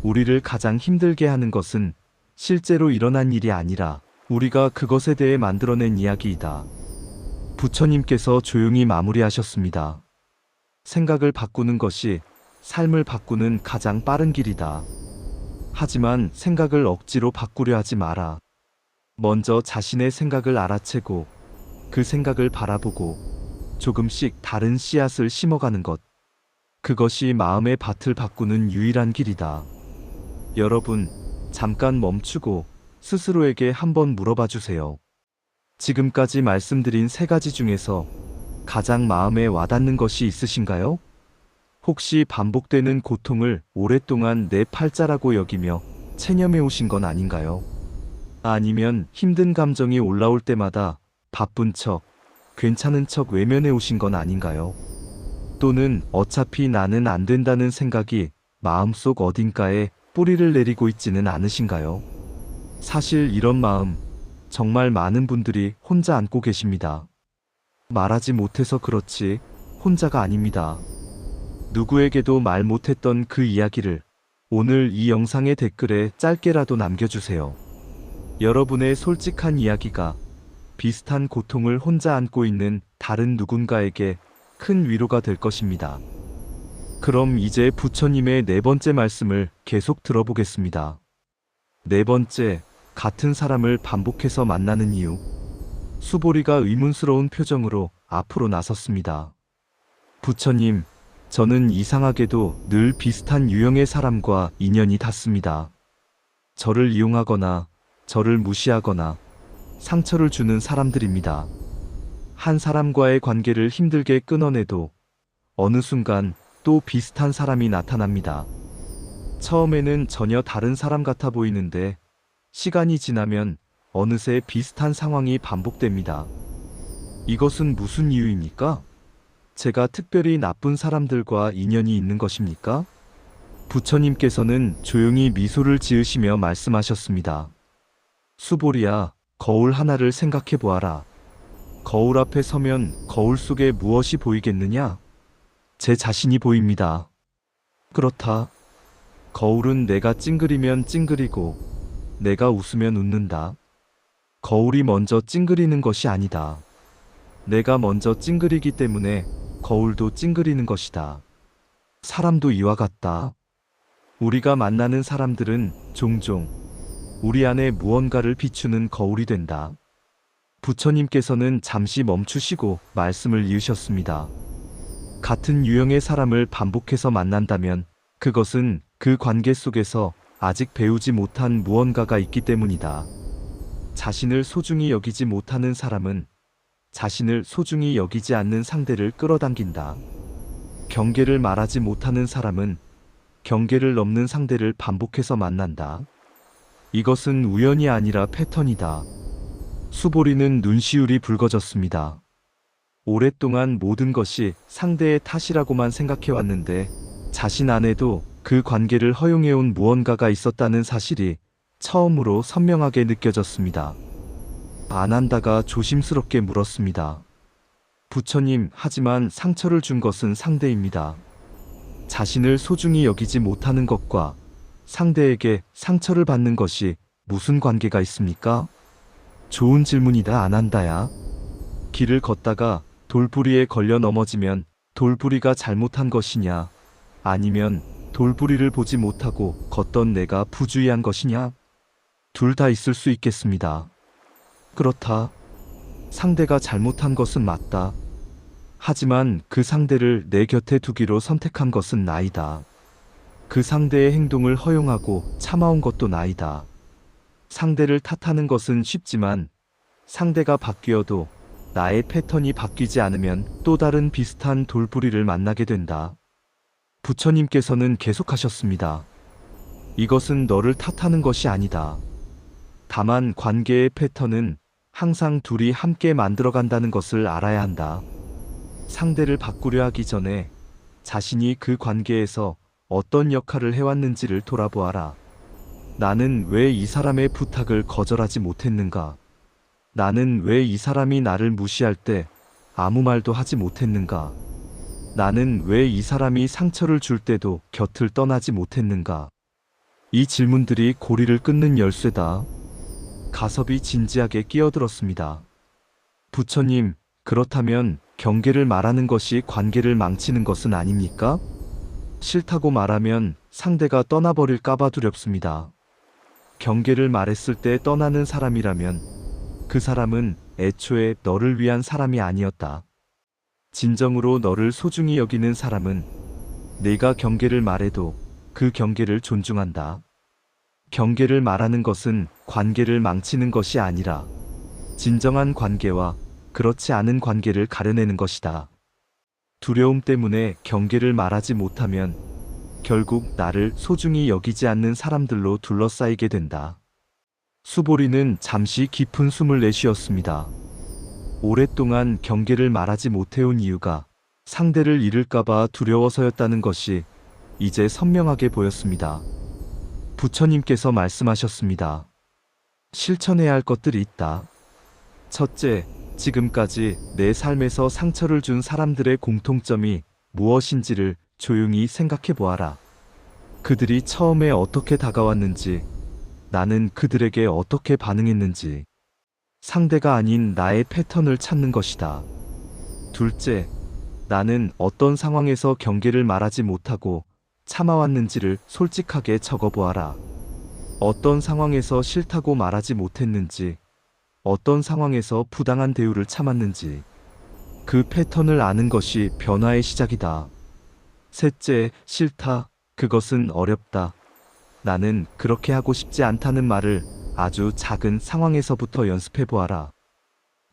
우리를 가장 힘들게 하는 것은 실제로 일어난 일이 아니라 우리가 그것에 대해 만들어낸 이야기이다. 부처님께서 조용히 마무리하셨습니다. 생각을 바꾸는 것이 삶을 바꾸는 가장 빠른 길이다. 하지만 생각을 억지로 바꾸려 하지 마라. 먼저 자신의 생각을 알아채고 그 생각을 바라보고 조금씩 다른 씨앗을 심어가는 것. 그것이 마음의 밭을 바꾸는 유일한 길이다. 여러분, 잠깐 멈추고 스스로에게 한번 물어봐 주세요. 지금까지 말씀드린 세 가지 중에서 가장 마음에 와닿는 것이 있으신가요? 혹시 반복되는 고통을 오랫동안 내 팔자라고 여기며 체념해 오신 건 아닌가요? 아니면 힘든 감정이 올라올 때마다 바쁜 척, 괜찮은 척 외면해 오신 건 아닌가요? 또는 어차피 나는 안 된다는 생각이 마음속 어딘가에 뿌리를 내리고 있지는 않으신가요? 사실 이런 마음, 정말 많은 분들이 혼자 안고 계십니다. 말하지 못해서 그렇지 혼자가 아닙니다. 누구에게도 말 못했던 그 이야기를 오늘 이 영상의 댓글에 짧게라도 남겨주세요. 여러분의 솔직한 이야기가 비슷한 고통을 혼자 안고 있는 다른 누군가에게 큰 위로가 될 것입니다. 그럼 이제 부처님의 네 번째 말씀을 계속 들어보겠습니다. 네 번째, 같은 사람을 반복해서 만나는 이유. 수보리가 의문스러운 표정으로 앞으로 나섰습니다. 부처님, 저는 이상하게도 늘 비슷한 유형의 사람과 인연이 닿습니다. 저를 이용하거나, 저를 무시하거나, 상처를 주는 사람들입니다. 한 사람과의 관계를 힘들게 끊어내도 어느 순간 또 비슷한 사람이 나타납니다. 처음에는 전혀 다른 사람 같아 보이는데 시간이 지나면 어느새 비슷한 상황이 반복됩니다. 이것은 무슨 이유입니까? 제가 특별히 나쁜 사람들과 인연이 있는 것입니까? 부처님께서는 조용히 미소를 지으시며 말씀하셨습니다. 수보리야, 거울 하나를 생각해 보아라. 거울 앞에 서면 거울 속에 무엇이 보이겠느냐? 제 자신이 보입니다. 그렇다. 거울은 내가 찡그리면 찡그리고 내가 웃으면 웃는다. 거울이 먼저 찡그리는 것이 아니다. 내가 먼저 찡그리기 때문에 거울도 찡그리는 것이다. 사람도 이와 같다. 우리가 만나는 사람들은 종종 우리 안에 무언가를 비추는 거울이 된다. 부처님께서는 잠시 멈추시고 말씀을 이으셨습니다. 같은 유형의 사람을 반복해서 만난다면 그것은 그 관계 속에서 아직 배우지 못한 무언가가 있기 때문이다. 자신을 소중히 여기지 못하는 사람은 자신을 소중히 여기지 않는 상대를 끌어당긴다. 경계를 말하지 못하는 사람은 경계를 넘는 상대를 반복해서 만난다. 이것은 우연이 아니라 패턴이다. 수보리는 눈시울이 붉어졌습니다. 오랫동안 모든 것이 상대의 탓이라고만 생각해왔는데 자신 안에도 그 관계를 허용해온 무언가가 있었다는 사실이 처음으로 선명하게 느껴졌습니다. 안 한다가 조심스럽게 물었습니다. 부처님, 하지만 상처를 준 것은 상대입니다. 자신을 소중히 여기지 못하는 것과 상대에게 상처를 받는 것이 무슨 관계가 있습니까? 좋은 질문이다. 안 한다야. 길을 걷다가 돌부리에 걸려 넘어지면 돌부리가 잘못한 것이냐? 아니면 돌부리를 보지 못하고 걷던 내가 부주의한 것이냐? 둘 다 있을 수 있겠습니다. 그렇다. 상대가 잘못한 것은 맞다. 하지만 그 상대를 내 곁에 두기로 선택한 것은 나이다. 그 상대의 행동을 허용하고 참아온 것도 나이다. 상대를 탓하는 것은 쉽지만 상대가 바뀌어도 나의 패턴이 바뀌지 않으면 또 다른 비슷한 돌부리를 만나게 된다. 부처님께서는 계속하셨습니다. 이것은 너를 탓하는 것이 아니다. 다만 관계의 패턴은 항상 둘이 함께 만들어간다는 것을 알아야 한다. 상대를 바꾸려 하기 전에 자신이 그 관계에서 어떤 역할을 해왔는지를 돌아보아라. 나는 왜 이 사람의 부탁을 거절하지 못했는가? 나는 왜 이 사람이 나를 무시할 때 아무 말도 하지 못했는가? 나는 왜 이 사람이 상처를 줄 때도 곁을 떠나지 못했는가? 이 질문들이 고리를 끊는 열쇠다. 가섭이 진지하게 끼어들었습니다. 부처님, 그렇다면 경계를 말하는 것이 관계를 망치는 것은 아닙니까? 싫다고 말하면 상대가 떠나버릴까봐 두렵습니다. 경계를 말했을 때 떠나는 사람이라면 그 사람은 애초에 너를 위한 사람이 아니었다. 진정으로 너를 소중히 여기는 사람은 내가 경계를 말해도 그 경계를 존중한다. 경계를 말하는 것은 관계를 망치는 것이 아니라 진정한 관계와 그렇지 않은 관계를 가려내는 것이다. 두려움 때문에 경계를 말하지 못하면 결국 나를 소중히 여기지 않는 사람들로 둘러싸이게 된다. 수보리는 잠시 깊은 숨을 내쉬었습니다. 오랫동안 경계를 말하지 못해온 이유가 상대를 잃을까봐 두려워서였다는 것이 이제 선명하게 보였습니다. 부처님께서 말씀하셨습니다. 실천해야 할 것들이 있다. 첫째, 지금까지 내 삶에서 상처를 준 사람들의 공통점이 무엇인지를 조용히 생각해 보아라. 그들이 처음에 어떻게 다가왔는지, 나는 그들에게 어떻게 반응했는지, 상대가 아닌 나의 패턴을 찾는 것이다. 둘째, 나는 어떤 상황에서 경계를 말하지 못하고 참아왔는지를 솔직하게 적어보아라. 어떤 상황에서 싫다고 말하지 못했는지, 어떤 상황에서 부당한 대우를 참았는지, 그 패턴을 아는 것이 변화의 시작이다. 셋째, 싫다. 그것은 어렵다. 나는 그렇게 하고 싶지 않다는 말을 아주 작은 상황에서부터 연습해 보아라.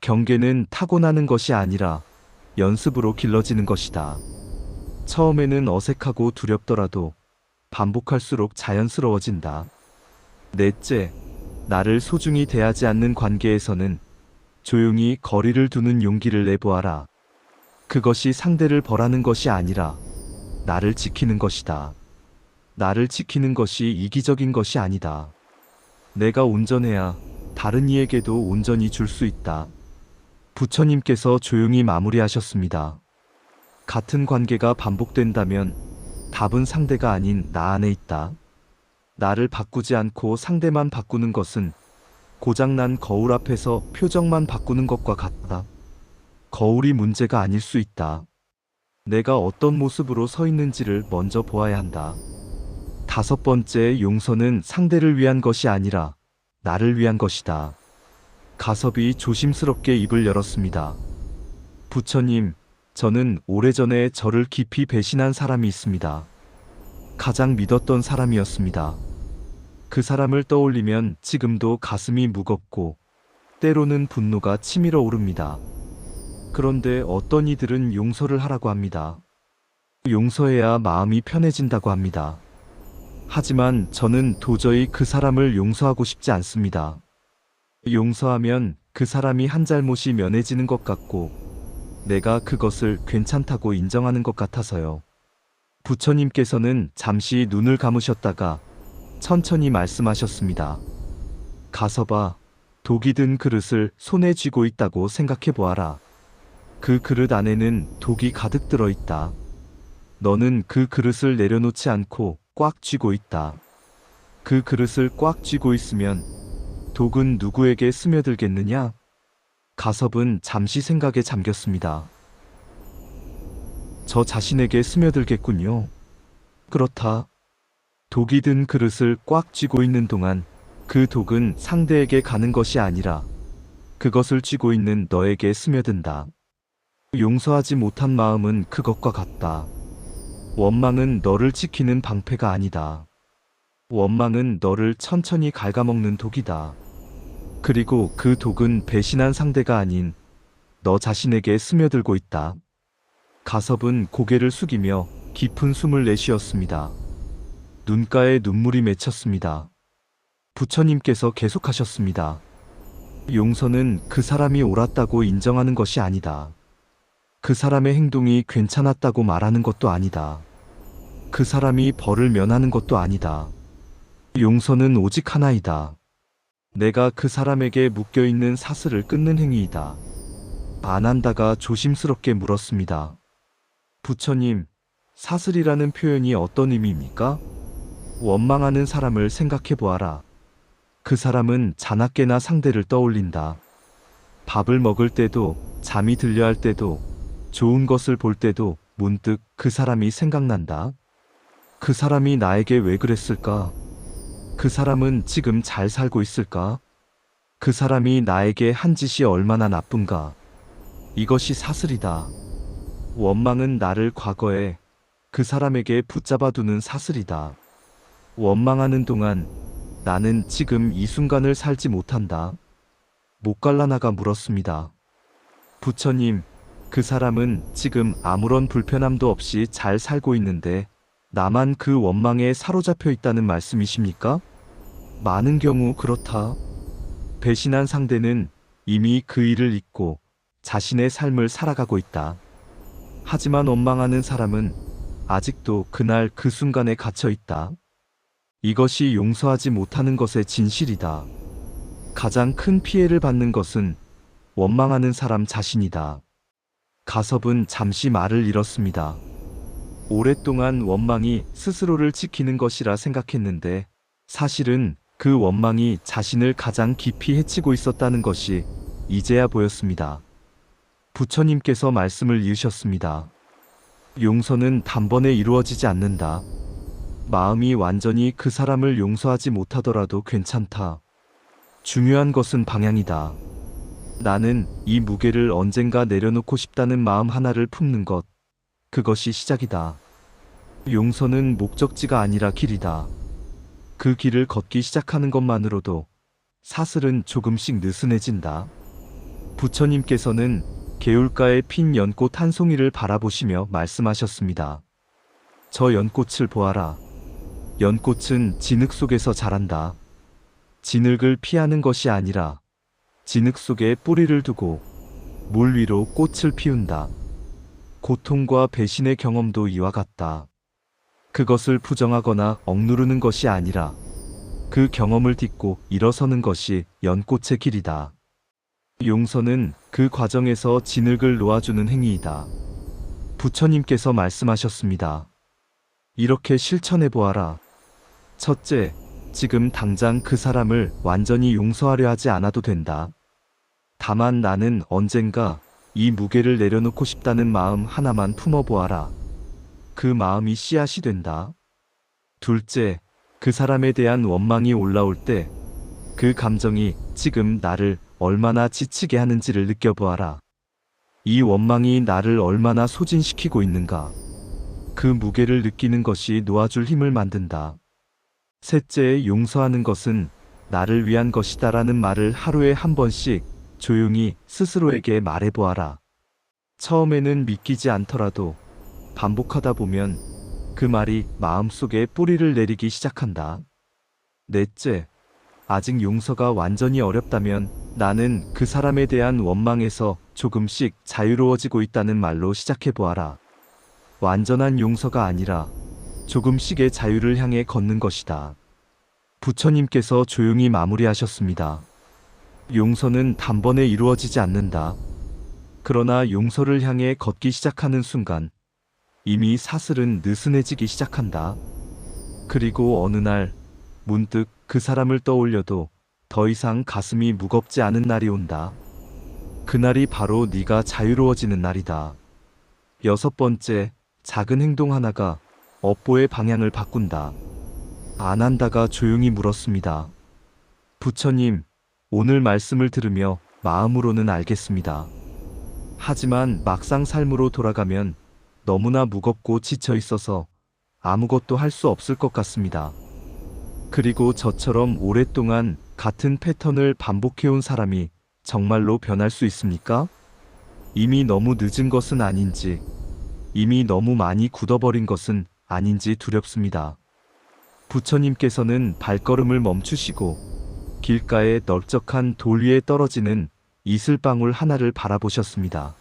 경계는 타고나는 것이 아니라 연습으로 길러지는 것이다. 처음에는 어색하고 두렵더라도 반복할수록 자연스러워진다. 넷째, 나를 소중히 대하지 않는 관계에서는 조용히 거리를 두는 용기를 내보아라. 그것이 상대를 벌하는 것이 아니라 나를 지키는 것이다. 나를 지키는 것이 이기적인 것이 아니다. 내가 온전해야 다른 이에게도 온전히 줄 수 있다. 부처님께서 조용히 마무리하셨습니다. 같은 관계가 반복된다면 답은 상대가 아닌 나 안에 있다. 나를 바꾸지 않고 상대만 바꾸는 것은 고장난 거울 앞에서 표정만 바꾸는 것과 같다. 거울이 문제가 아닐 수 있다. 내가 어떤 모습으로 서 있는지를 먼저 보아야 한다. 다섯 번째, 용서는 상대를 위한 것이 아니라 나를 위한 것이다. 가섭이 조심스럽게 입을 열었습니다. 부처님, 저는 오래전에 저를 깊이 배신한 사람이 있습니다. 가장 믿었던 사람이었습니다. 그 사람을 떠올리면 지금도 가슴이 무겁고 때로는 분노가 치밀어 오릅니다. 그런데 어떤 이들은 용서를 하라고 합니다. 용서해야 마음이 편해진다고 합니다. 하지만 저는 도저히 그 사람을 용서하고 싶지 않습니다. 용서하면 그 사람이 한 잘못이 면해지는 것 같고 내가 그것을 괜찮다고 인정하는 것 같아서요. 부처님께서는 잠시 눈을 감으셨다가 천천히 말씀하셨습니다. 가섭아, 독이 든 그릇을 손에 쥐고 있다고 생각해 보아라. 그 그릇 안에는 독이 가득 들어 있다. 너는 그 그릇을 내려놓지 않고 꽉 쥐고 있다. 그 그릇을 꽉 쥐고 있으면 독은 누구에게 스며들겠느냐? 가섭은 잠시 생각에 잠겼습니다. 저 자신에게 스며들겠군요. 그렇다. 독이 든 그릇을 꽉 쥐고 있는 동안 그 독은 상대에게 가는 것이 아니라 그것을 쥐고 있는 너에게 스며든다. 용서하지 못한 마음은 그것과 같다. 원망은 너를 지키는 방패가 아니다. 원망은 너를 천천히 갉아먹는 독이다. 그리고 그 독은 배신한 상대가 아닌 너 자신에게 스며들고 있다. 가섭은 고개를 숙이며 깊은 숨을 내쉬었습니다. 눈가에 눈물이 맺혔습니다. 부처님께서 계속하셨습니다. 용서는 그 사람이 옳았다고 인정하는 것이 아니다. 그 사람의 행동이 괜찮았다고 말하는 것도 아니다. 그 사람이 벌을 면하는 것도 아니다. 용서는 오직 하나이다. 내가 그 사람에게 묶여있는 사슬을 끊는 행위이다. 아난다가 조심스럽게 물었습니다. 부처님, 사슬이라는 표현이 어떤 의미입니까? 원망하는 사람을 생각해 보아라. 그 사람은 자나깨나 상대를 떠올린다. 밥을 먹을 때도, 잠이 들려 할 때도, 좋은 것을 볼 때도 문득 그 사람이 생각난다. 그 사람이 나에게 왜 그랬을까? 그 사람은 지금 잘 살고 있을까? 그 사람이 나에게 한 짓이 얼마나 나쁜가. 이것이 사슬이다. 원망은 나를 과거에 그 사람에게 붙잡아두는 사슬이다. 원망하는 동안 나는 지금 이 순간을 살지 못한다. 목갈라나가 물었습니다. 부처님, 그 사람은 지금 아무런 불편함도 없이 잘 살고 있는데 나만 그 원망에 사로잡혀 있다는 말씀이십니까? 많은 경우 그렇다. 배신한 상대는 이미 그 일을 잊고 자신의 삶을 살아가고 있다. 하지만 원망하는 사람은 아직도 그날 그 순간에 갇혀 있다. 이것이 용서하지 못하는 것의 진실이다. 가장 큰 피해를 받는 것은 원망하는 사람 자신이다. 가섭은 잠시 말을 잃었습니다. 오랫동안 원망이 스스로를 지키는 것이라 생각했는데 사실은 그 원망이 자신을 가장 깊이 해치고 있었다는 것이 이제야 보였습니다. 부처님께서 말씀을 이으셨습니다. 용서는 단번에 이루어지지 않는다. 마음이 완전히 그 사람을 용서하지 못하더라도 괜찮다. 중요한 것은 방향이다. 나는 이 무게를 언젠가 내려놓고 싶다는 마음 하나를 품는 것, 그것이 시작이다. 용서는 목적지가 아니라 길이다. 그 길을 걷기 시작하는 것만으로도 사슬은 조금씩 느슨해진다. 부처님께서는 개울가에 핀 연꽃 한 송이를 바라보시며 말씀하셨습니다. 저 연꽃을 보아라. 연꽃은 진흙 속에서 자란다. 진흙을 피하는 것이 아니라 진흙 속에 뿌리를 두고 물 위로 꽃을 피운다. 고통과 배신의 경험도 이와 같다. 그것을 부정하거나 억누르는 것이 아니라 그 경험을 딛고 일어서는 것이 연꽃의 길이다. 용서는 그 과정에서 진흙을 놓아주는 행위이다. 부처님께서 말씀하셨습니다. 이렇게 실천해 보아라. 첫째, 지금 당장 그 사람을 완전히 용서하려 하지 않아도 된다. 다만 나는 언젠가 이 무게를 내려놓고 싶다는 마음 하나만 품어보아라. 그 마음이 씨앗이 된다. 둘째, 그 사람에 대한 원망이 올라올 때 그 감정이 지금 나를 얼마나 지치게 하는지를 느껴보아라. 이 원망이 나를 얼마나 소진시키고 있는가. 그 무게를 느끼는 것이 놓아줄 힘을 만든다. 셋째, 용서하는 것은 나를 위한 것이다라는 말을 하루에 한 번씩 조용히 스스로에게 말해보아라. 처음에는 믿기지 않더라도 반복하다 보면 그 말이 마음속에 뿌리를 내리기 시작한다. 넷째, 아직 용서가 완전히 어렵다면 나는 그 사람에 대한 원망에서 조금씩 자유로워지고 있다는 말로 시작해보아라. 완전한 용서가 아니라 조금씩의 자유를 향해 걷는 것이다. 부처님께서 조용히 마무리하셨습니다. 용서는 단번에 이루어지지 않는다. 그러나 용서를 향해 걷기 시작하는 순간 이미 사슬은 느슨해지기 시작한다. 그리고 어느 날 문득 그 사람을 떠올려도 더 이상 가슴이 무겁지 않은 날이 온다. 그날이 바로 네가 자유로워지는 날이다. 여섯 번째, 작은 행동 하나가 업보의 방향을 바꾼다. 아난다가 조용히 물었습니다. 부처님, 오늘 말씀을 들으며 마음으로는 알겠습니다. 하지만 막상 삶으로 돌아가면 너무나 무겁고 지쳐 있어서 아무것도 할 수 없을 것 같습니다. 그리고 저처럼 오랫동안 같은 패턴을 반복해온 사람이 정말로 변할 수 있습니까? 이미 너무 늦은 것은 아닌지, 이미 너무 많이 굳어버린 것은 아닌지 두렵습니다. 부처님께서는 발걸음을 멈추시고 길가에 넓적한 돌 위에 떨어지는 이슬방울 하나를 바라보셨습니다.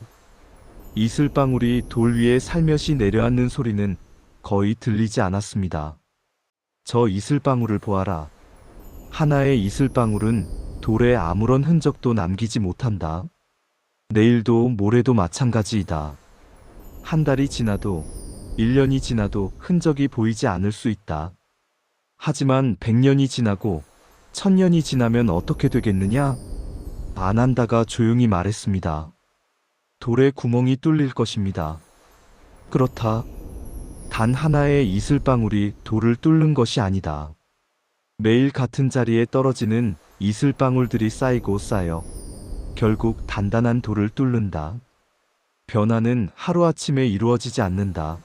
이슬방울이 돌 위에 살며시 내려앉는 소리는 거의 들리지 않았습니다. 저 이슬방울을 보아라. 하나의 이슬방울은 돌에 아무런 흔적도 남기지 못한다. 내일도 모레도 마찬가지이다. 한 달이 지나도 1년이 지나도 흔적이 보이지 않을 수 있다. 하지만 100년이 지나고 1000년이 지나면 어떻게 되겠느냐? 아난다가 조용히 말했습니다. 돌에 구멍이 뚫릴 것입니다. 그렇다. 단 하나의 이슬방울이 돌을 뚫는 것이 아니다. 매일 같은 자리에 떨어지는 이슬방울들이 쌓이고 쌓여 결국 단단한 돌을 뚫는다. 변화는 하루아침에 이루어지지 않는다.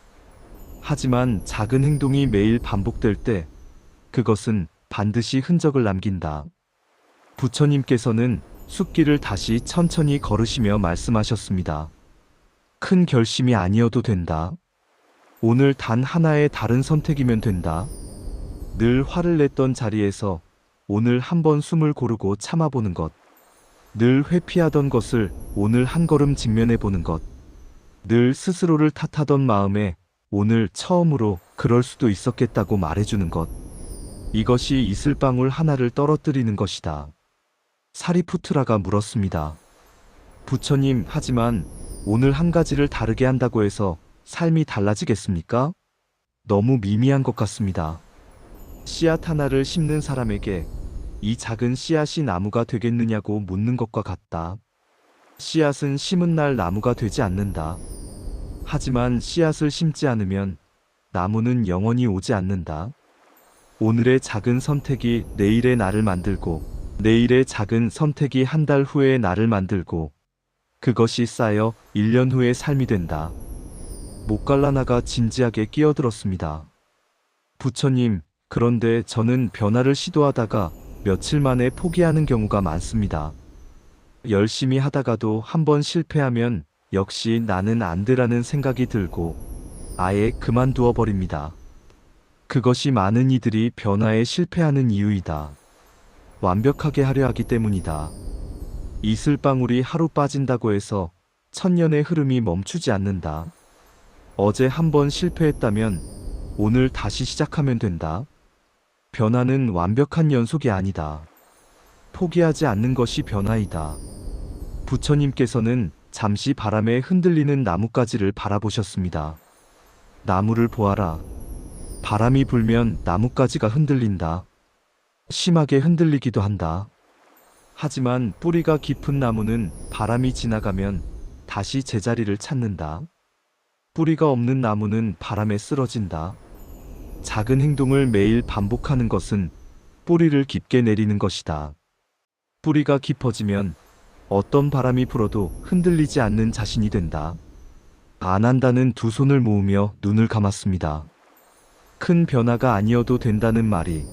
하지만 작은 행동이 매일 반복될 때 그것은 반드시 흔적을 남긴다. 부처님께서는 숲길을 다시 천천히 걸으시며 말씀하셨습니다. 큰 결심이 아니어도 된다. 오늘 단 하나의 다른 선택이면 된다. 늘 화를 냈던 자리에서 오늘 한번 숨을 고르고 참아보는 것. 늘 회피하던 것을 오늘 한 걸음 직면해보는 것. 늘 스스로를 탓하던 마음에 오늘 처음으로 그럴 수도 있었겠다고 말해주는 것. 이것이 이슬방울 하나를 떨어뜨리는 것이다. 사리푸트라가 물었습니다. 부처님, 하지만 오늘 한 가지를 다르게 한다고 해서 삶이 달라지겠습니까? 너무 미미한 것 같습니다. 씨앗 하나를 심는 사람에게 이 작은 씨앗이 나무가 되겠느냐고 묻는 것과 같다. 씨앗은 심은 날 나무가 되지 않는다. 하지만 씨앗을 심지 않으면 나무는 영원히 오지 않는다. 오늘의 작은 선택이 내일의 나를 만들고 내일의 작은 선택이 한 달 후의 나를 만들고 그것이 쌓여 1년 후의 삶이 된다. 목갈라나가 진지하게 끼어들었습니다. 부처님, 그런데 저는 변화를 시도하다가 며칠 만에 포기하는 경우가 많습니다. 열심히 하다가도 한번 실패하면 역시 나는 안 되라는 생각이 들고 아예 그만두어 버립니다. 그것이 많은 이들이 변화에 실패하는 이유이다. 완벽하게 하려 하기 때문이다. 이슬방울이 하루 빠진다고 해서 천년의 흐름이 멈추지 않는다. 어제 한번 실패했다면 오늘 다시 시작하면 된다. 변화는 완벽한 연속이 아니다. 포기하지 않는 것이 변화이다. 부처님께서는 잠시 바람에 흔들리는 나뭇가지를 바라보셨습니다. 나무를 보아라. 바람이 불면 나뭇가지가 흔들린다. 심하게 흔들리기도 한다. 하지만 뿌리가 깊은 나무는 바람이 지나가면 다시 제자리를 찾는다. 뿌리가 없는 나무는 바람에 쓰러진다. 작은 행동을 매일 반복하는 것은 뿌리를 깊게 내리는 것이다. 뿌리가 깊어지면 어떤 바람이 불어도 흔들리지 않는 자신이 된다. 안 한다는 두 손을 모으며 눈을 감았습니다. 큰 변화가 아니어도 된다는 말이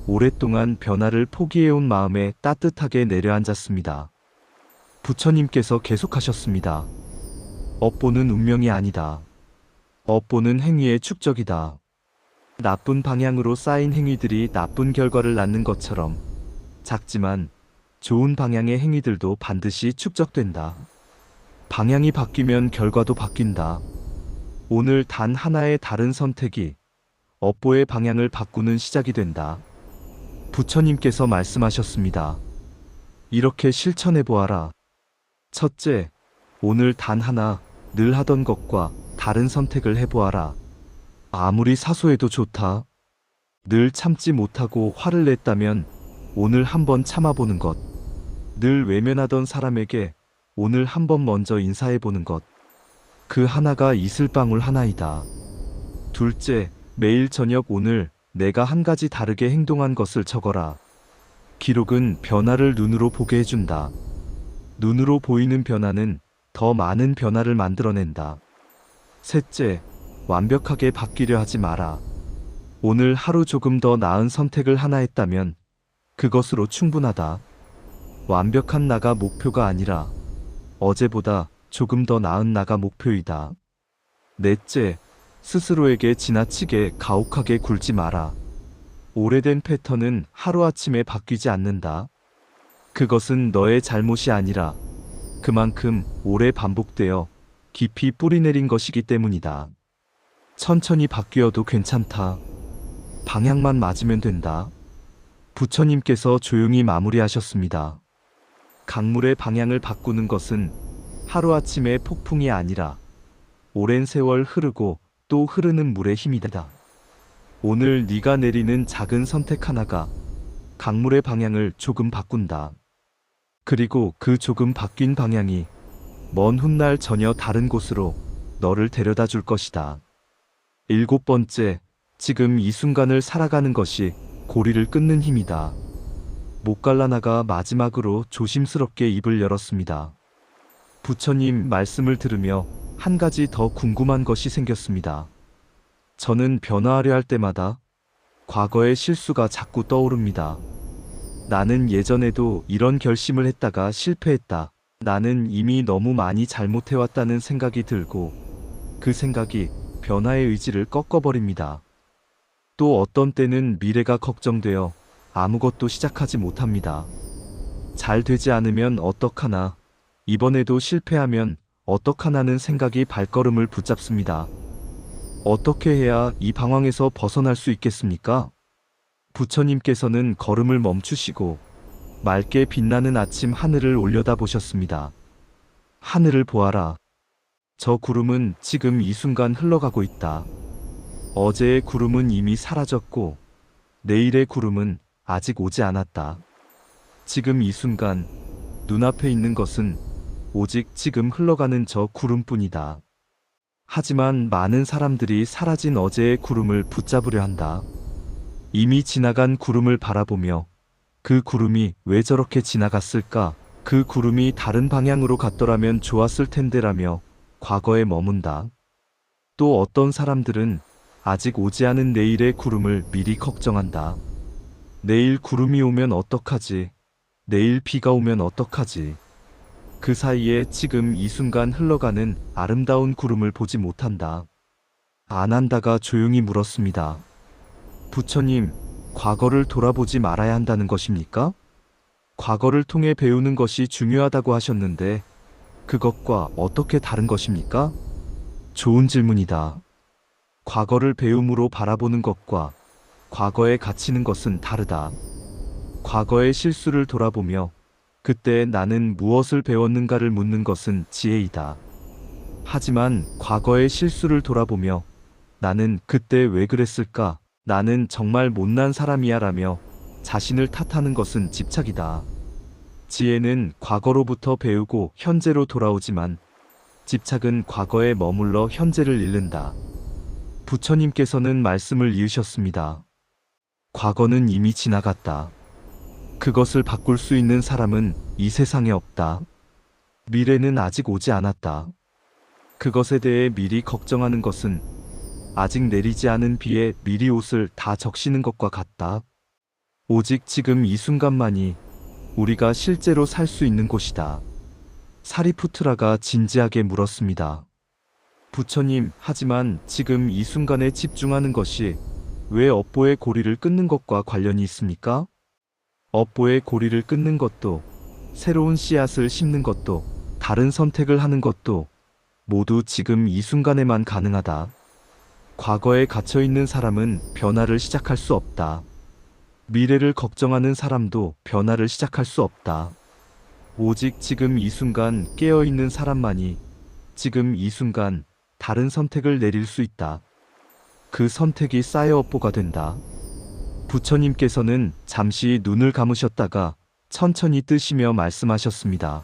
오랫동안 변화를 포기해온 마음에 따뜻하게 내려앉았습니다. 부처님께서 계속하셨습니다. 업보는 운명이 아니다. 업보는 행위의 축적이다. 나쁜 방향으로 쌓인 행위들이 나쁜 결과를 낳는 것처럼 작지만 좋은 방향의 행위들도 반드시 축적된다. 방향이 바뀌면 결과도 바뀐다. 오늘 단 하나의 다른 선택이 업보의 방향을 바꾸는 시작이 된다. 부처님께서 말씀하셨습니다. 이렇게 실천해 보아라. 첫째, 오늘 단 하나 늘 하던 것과 다른 선택을 해보아라. 아무리 사소해도 좋다. 늘 참지 못하고 화를 냈다면 오늘 한번 참아보는 것. 늘 외면하던 사람에게 오늘 한번 먼저 인사해보는 것. 그 하나가 이슬방울 하나이다. 둘째, 매일 저녁 오늘 내가 한 가지 다르게 행동한 것을 적어라. 기록은 변화를 눈으로 보게 해준다. 눈으로 보이는 변화는 더 많은 변화를 만들어낸다. 셋째, 완벽하게 바뀌려 하지 마라. 오늘 하루 조금 더 나은 선택을 하나 했다면 그것으로 충분하다. 완벽한 나가 목표가 아니라 어제보다 조금 더 나은 나가 목표이다. 넷째, 스스로에게 지나치게 가혹하게 굴지 마라. 오래된 패턴은 하루아침에 바뀌지 않는다. 그것은 너의 잘못이 아니라 그만큼 오래 반복되어 깊이 뿌리내린 것이기 때문이다. 천천히 바뀌어도 괜찮다. 방향만 맞으면 된다. 부처님께서 조용히 마무리하셨습니다. 강물의 방향을 바꾸는 것은 하루아침의 폭풍이 아니라 오랜 세월 흐르고 또 흐르는 물의 힘이다. 오늘 네가 내리는 작은 선택 하나가 강물의 방향을 조금 바꾼다. 그리고 그 조금 바뀐 방향이 먼 훗날 전혀 다른 곳으로 너를 데려다 줄 것이다. 7번째, 지금 이 순간을 살아가는 것이 고리를 끊는 힘이다. 목갈라나가 마지막으로 조심스럽게 입을 열었습니다. 부처님 말씀을 들으며 한 가지 더 궁금한 것이 생겼습니다. 저는 변화하려 할 때마다 과거의 실수가 자꾸 떠오릅니다. 나는 예전에도 이런 결심을 했다가 실패했다. 나는 이미 너무 많이 잘못해왔다는 생각이 들고 그 생각이 변화의 의지를 꺾어버립니다. 또 어떤 때는 미래가 걱정되어 아무것도 시작하지 못합니다. 잘 되지 않으면 어떡하나, 이번에도 실패하면 어떡하나는 생각이 발걸음을 붙잡습니다. 어떻게 해야 이 방황에서 벗어날 수 있겠습니까? 부처님께서는 걸음을 멈추시고 맑게 빛나는 아침 하늘을 올려다보셨습니다. 하늘을 보아라. 저 구름은 지금 이 순간 흘러가고 있다. 어제의 구름은 이미 사라졌고 내일의 구름은 아직 오지 않았다. 지금 이 순간 눈앞에 있는 것은 오직 지금 흘러가는 저 구름뿐이다. 하지만 많은 사람들이 사라진 어제의 구름을 붙잡으려 한다. 이미 지나간 구름을 바라보며 그 구름이 왜 저렇게 지나갔을까? 그 구름이 다른 방향으로 갔더라면 좋았을 텐데라며 과거에 머문다. 또 어떤 사람들은 아직 오지 않은 내일의 구름을 미리 걱정한다. 내일 구름이 오면 어떡하지? 내일 비가 오면 어떡하지? 그 사이에 지금 이 순간 흘러가는 아름다운 구름을 보지 못한다. 아난다가 조용히 물었습니다. 부처님, 과거를 돌아보지 말아야 한다는 것입니까? 과거를 통해 배우는 것이 중요하다고 하셨는데 그것과 어떻게 다른 것입니까? 좋은 질문이다. 과거를 배움으로 바라보는 것과 과거에 갇히는 것은 다르다. 과거의 실수를 돌아보며 그때 나는 무엇을 배웠는가를 묻는 것은 지혜이다. 하지만 과거의 실수를 돌아보며 나는 그때 왜 그랬을까? 나는 정말 못난 사람이야 라며 자신을 탓하는 것은 집착이다. 지혜는 과거로부터 배우고 현재로 돌아오지만 집착은 과거에 머물러 현재를 잃는다. 부처님께서는 말씀을 이으셨습니다. 과거는 이미 지나갔다. 그것을 바꿀 수 있는 사람은 이 세상에 없다. 미래는 아직 오지 않았다. 그것에 대해 미리 걱정하는 것은 아직 내리지 않은 비에 미리 옷을 다 적시는 것과 같다. 오직 지금 이 순간만이 우리가 실제로 살 수 있는 곳이다. 사리푸트라가 진지하게 물었습니다. 부처님, 하지만 지금 이 순간에 집중하는 것이 왜 업보의 고리를 끊는 것과 관련이 있습니까? 업보의 고리를 끊는 것도, 새로운 씨앗을 심는 것도, 다른 선택을 하는 것도 모두 지금 이 순간에만 가능하다. 과거에 갇혀있는 사람은 변화를 시작할 수 없다. 미래를 걱정하는 사람도 변화를 시작할 수 없다. 오직 지금 이 순간 깨어있는 사람만이 지금 이 순간 다른 선택을 내릴 수 있다. 그 선택이 쌓여 업보가 된다. 부처님께서는 잠시 눈을 감으셨다가 천천히 뜨시며 말씀하셨습니다.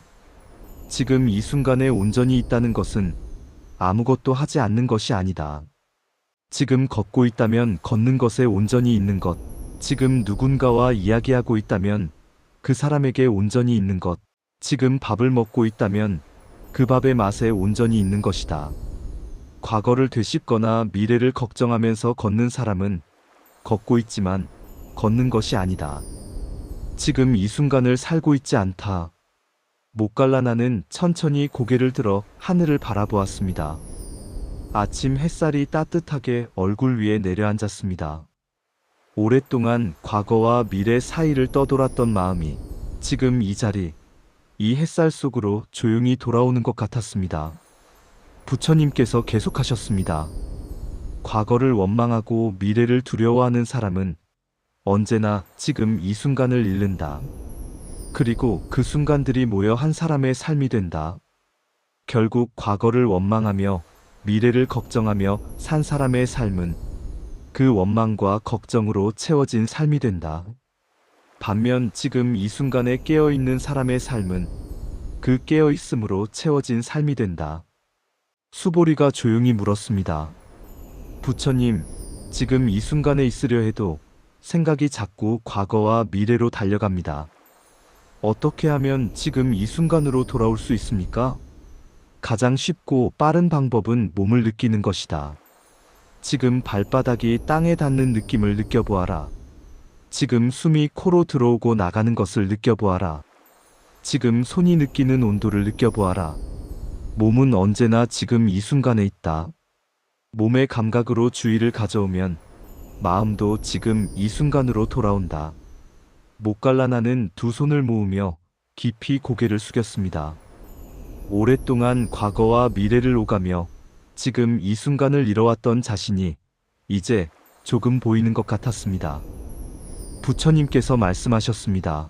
지금 이 순간에 온전히 있다는 것은 아무것도 하지 않는 것이 아니다. 지금 걷고 있다면 걷는 것에 온전히 있는 것, 지금 누군가와 이야기하고 있다면 그 사람에게 온전히 있는 것, 지금 밥을 먹고 있다면 그 밥의 맛에 온전히 있는 것이다. 과거를 되씹거나 미래를 걱정하면서 걷는 사람은 걷고 있지만 걷는 것이 아니다. 지금 이 순간을 살고 있지 않다. 목갈라나는 천천히 고개를 들어 하늘을 바라보았습니다. 아침 햇살이 따뜻하게 얼굴 위에 내려앉았습니다. 오랫동안 과거와 미래 사이를 떠돌았던 마음이 지금 이 자리, 이 햇살 속으로 조용히 돌아오는 것 같았습니다. 부처님께서 계속하셨습니다. 과거를 원망하고 미래를 두려워하는 사람은 언제나 지금 이 순간을 잃는다. 그리고 그 순간들이 모여 한 사람의 삶이 된다. 결국 과거를 원망하며 미래를 걱정하며 산 사람의 삶은 그 원망과 걱정으로 채워진 삶이 된다. 반면 지금 이 순간에 깨어있는 사람의 삶은 그 깨어있음으로 채워진 삶이 된다. 수보리가 조용히 물었습니다. 부처님, 지금 이 순간에 있으려 해도 생각이 자꾸 과거와 미래로 달려갑니다. 어떻게 하면 지금 이 순간으로 돌아올 수 있습니까? 가장 쉽고 빠른 방법은 몸을 느끼는 것이다. 지금 발바닥이 땅에 닿는 느낌을 느껴보아라. 지금 숨이 코로 들어오고 나가는 것을 느껴보아라. 지금 손이 느끼는 온도를 느껴보아라. 몸은 언제나 지금 이 순간에 있다. 몸의 감각으로 주의를 가져오면 마음도 지금 이 순간으로 돌아온다. 목갈라나는 두 손을 모으며 깊이 고개를 숙였습니다. 오랫동안 과거와 미래를 오가며 지금 이 순간을 잃어왔던 자신이 이제 조금 보이는 것 같았습니다. 부처님께서 말씀하셨습니다.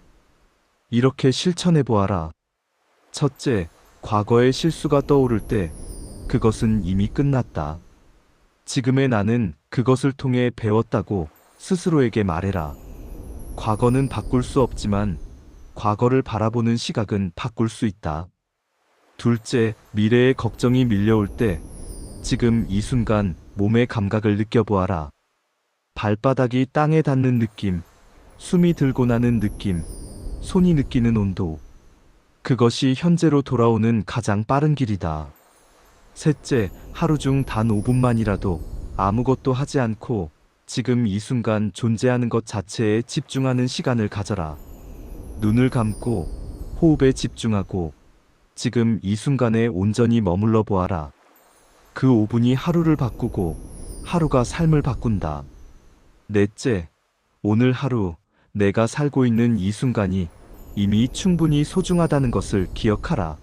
이렇게 실천해 보아라. 첫째, 과거의 실수가 떠오를 때 그것은 이미 끝났다. 지금의 나는 그것을 통해 배웠다고 스스로에게 말해라. 과거는 바꿀 수 없지만 과거를 바라보는 시각은 바꿀 수 있다. 둘째, 미래의 걱정이 밀려올 때 지금 이 순간 몸의 감각을 느껴보아라. 발바닥이 땅에 닿는 느낌, 숨이 들고 나는 느낌, 손이 느끼는 온도. 그것이 현재로 돌아오는 가장 빠른 길이다. 셋째, 하루 중 단 5분만이라도 아무것도 하지 않고 지금 이 순간 존재하는 것 자체에 집중하는 시간을 가져라. 눈을 감고 호흡에 집중하고 지금 이 순간에 온전히 머물러 보아라. 그 5분이 하루를 바꾸고 하루가 삶을 바꾼다. 넷째, 오늘 하루 내가 살고 있는 이 순간이 이미 충분히 소중하다는 것을 기억하라.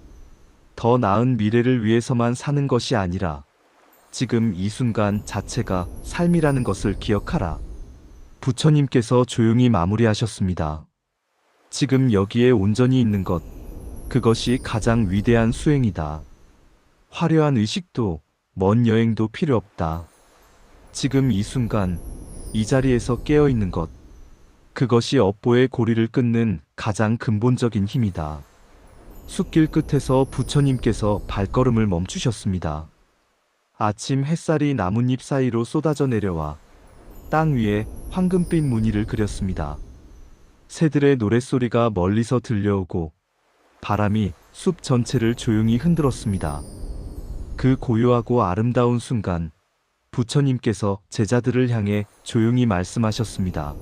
더 나은 미래를 위해서만 사는 것이 아니라 지금 이 순간 자체가 삶이라는 것을 기억하라. 부처님께서 조용히 마무리하셨습니다. 지금 여기에 온전히 있는 것, 그것이 가장 위대한 수행이다. 화려한 의식도 먼 여행도 필요 없다. 지금 이 순간 이 자리에서 깨어 있는 것, 그것이 업보의 고리를 끊는 가장 근본적인 힘이다. 숲길 끝에서 부처님께서 발걸음을 멈추셨습니다. 아침 햇살이 나뭇잎 사이로 쏟아져 내려와 땅 위에 황금빛 무늬를 그렸습니다. 새들의 노랫소리가 멀리서 들려오고 바람이 숲 전체를 조용히 흔들었습니다. 그 고요하고 아름다운 순간 부처님께서 제자들을 향해 조용히 말씀하셨습니다.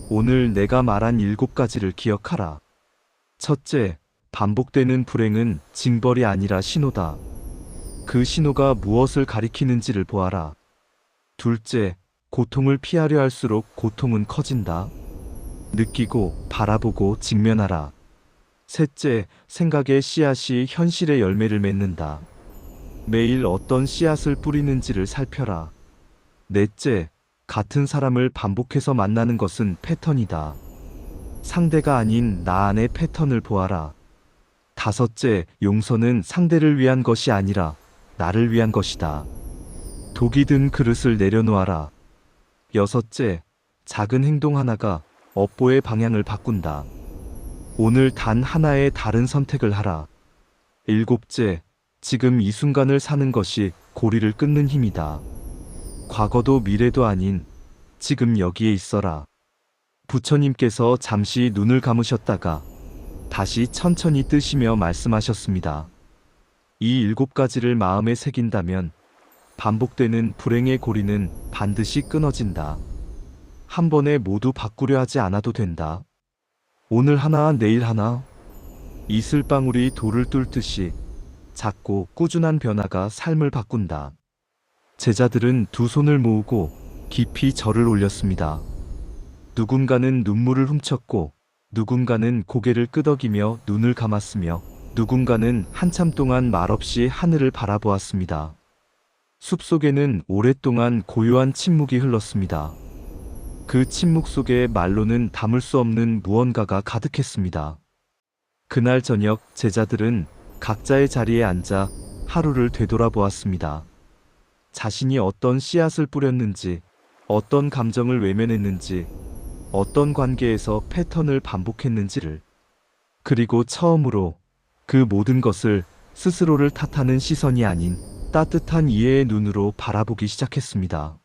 오늘 내가 말한 7가지를 기억하라. 첫째, 반복되는 불행은 징벌이 아니라 신호다. 그 신호가 무엇을 가리키는지를 보아라. 둘째, 고통을 피하려 할수록 고통은 커진다. 느끼고 바라보고 직면하라. 셋째, 생각의 씨앗이 현실의 열매를 맺는다. 매일 어떤 씨앗을 뿌리는지를 살펴라. 넷째, 같은 사람을 반복해서 만나는 것은 패턴이다. 상대가 아닌 나 안의 패턴을 보아라. 다섯째, 용서는 상대를 위한 것이 아니라 나를 위한 것이다. 독이 든 그릇을 내려놓아라. 여섯째, 작은 행동 하나가 업보의 방향을 바꾼다. 오늘 단 하나의 다른 선택을 하라. 일곱째, 지금 이 순간을 사는 것이 고리를 끊는 힘이다. 과거도 미래도 아닌 지금 여기에 있어라. 부처님께서 잠시 눈을 감으셨다가 다시 천천히 뜨시며 말씀하셨습니다. 이 7가지를 마음에 새긴다면 반복되는 불행의 고리는 반드시 끊어진다. 한 번에 모두 바꾸려 하지 않아도 된다. 오늘 하나, 내일 하나. 이슬방울이 돌을 뚫듯이 작고 꾸준한 변화가 삶을 바꾼다. 제자들은 두 손을 모으고 깊이 절을 올렸습니다. 누군가는 눈물을 훔쳤고 누군가는 고개를 끄덕이며 눈을 감았으며 누군가는 한참 동안 말없이 하늘을 바라보았습니다. 숲속에는 오랫동안 고요한 침묵이 흘렀습니다. 그 침묵 속에 말로는 담을 수 없는 무언가가 가득했습니다. 그날 저녁 제자들은 각자의 자리에 앉아 하루를 되돌아보았습니다. 자신이 어떤 씨앗을 뿌렸는지, 어떤 감정을 외면했는지, 어떤 관계에서 패턴을 반복했는지를, 그리고 처음으로 그 모든 것을 스스로를 탓하는 시선이 아닌 따뜻한 이해의 눈으로 바라보기 시작했습니다.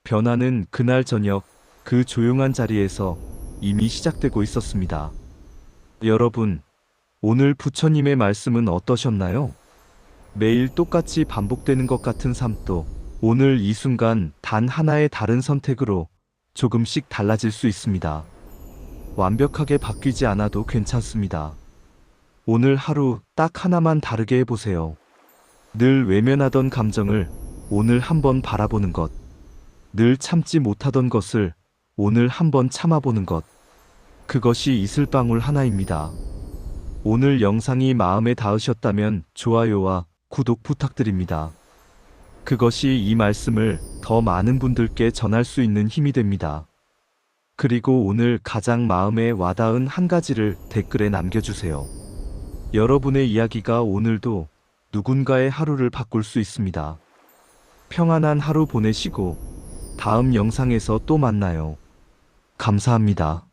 변화는 그날 저녁 그 조용한 자리에서 이미 시작되고 있었습니다. 여러분, 오늘 부처님의 말씀은 어떠셨나요? 매일 똑같이 반복되는 것 같은 삶도 오늘 이 순간 단 하나의 다른 선택으로 조금씩 달라질 수 있습니다. 완벽하게 바뀌지 않아도 괜찮습니다. 오늘 하루 딱 하나만 다르게 해보세요. 늘 외면하던 감정을 오늘 한번 바라보는 것. 늘 참지 못하던 것을 오늘 한번 참아보는 것. 그것이 이슬방울 하나입니다. 오늘 영상이 마음에 닿으셨다면 좋아요와 구독 부탁드립니다. 그것이 이 말씀을 더 많은 분들께 전할 수 있는 힘이 됩니다. 그리고 오늘 가장 마음에 와닿은 한 가지를 댓글에 남겨주세요. 여러분의 이야기가 오늘도 누군가의 하루를 바꿀 수 있습니다. 평안한 하루 보내시고 다음 영상에서 또 만나요. 감사합니다.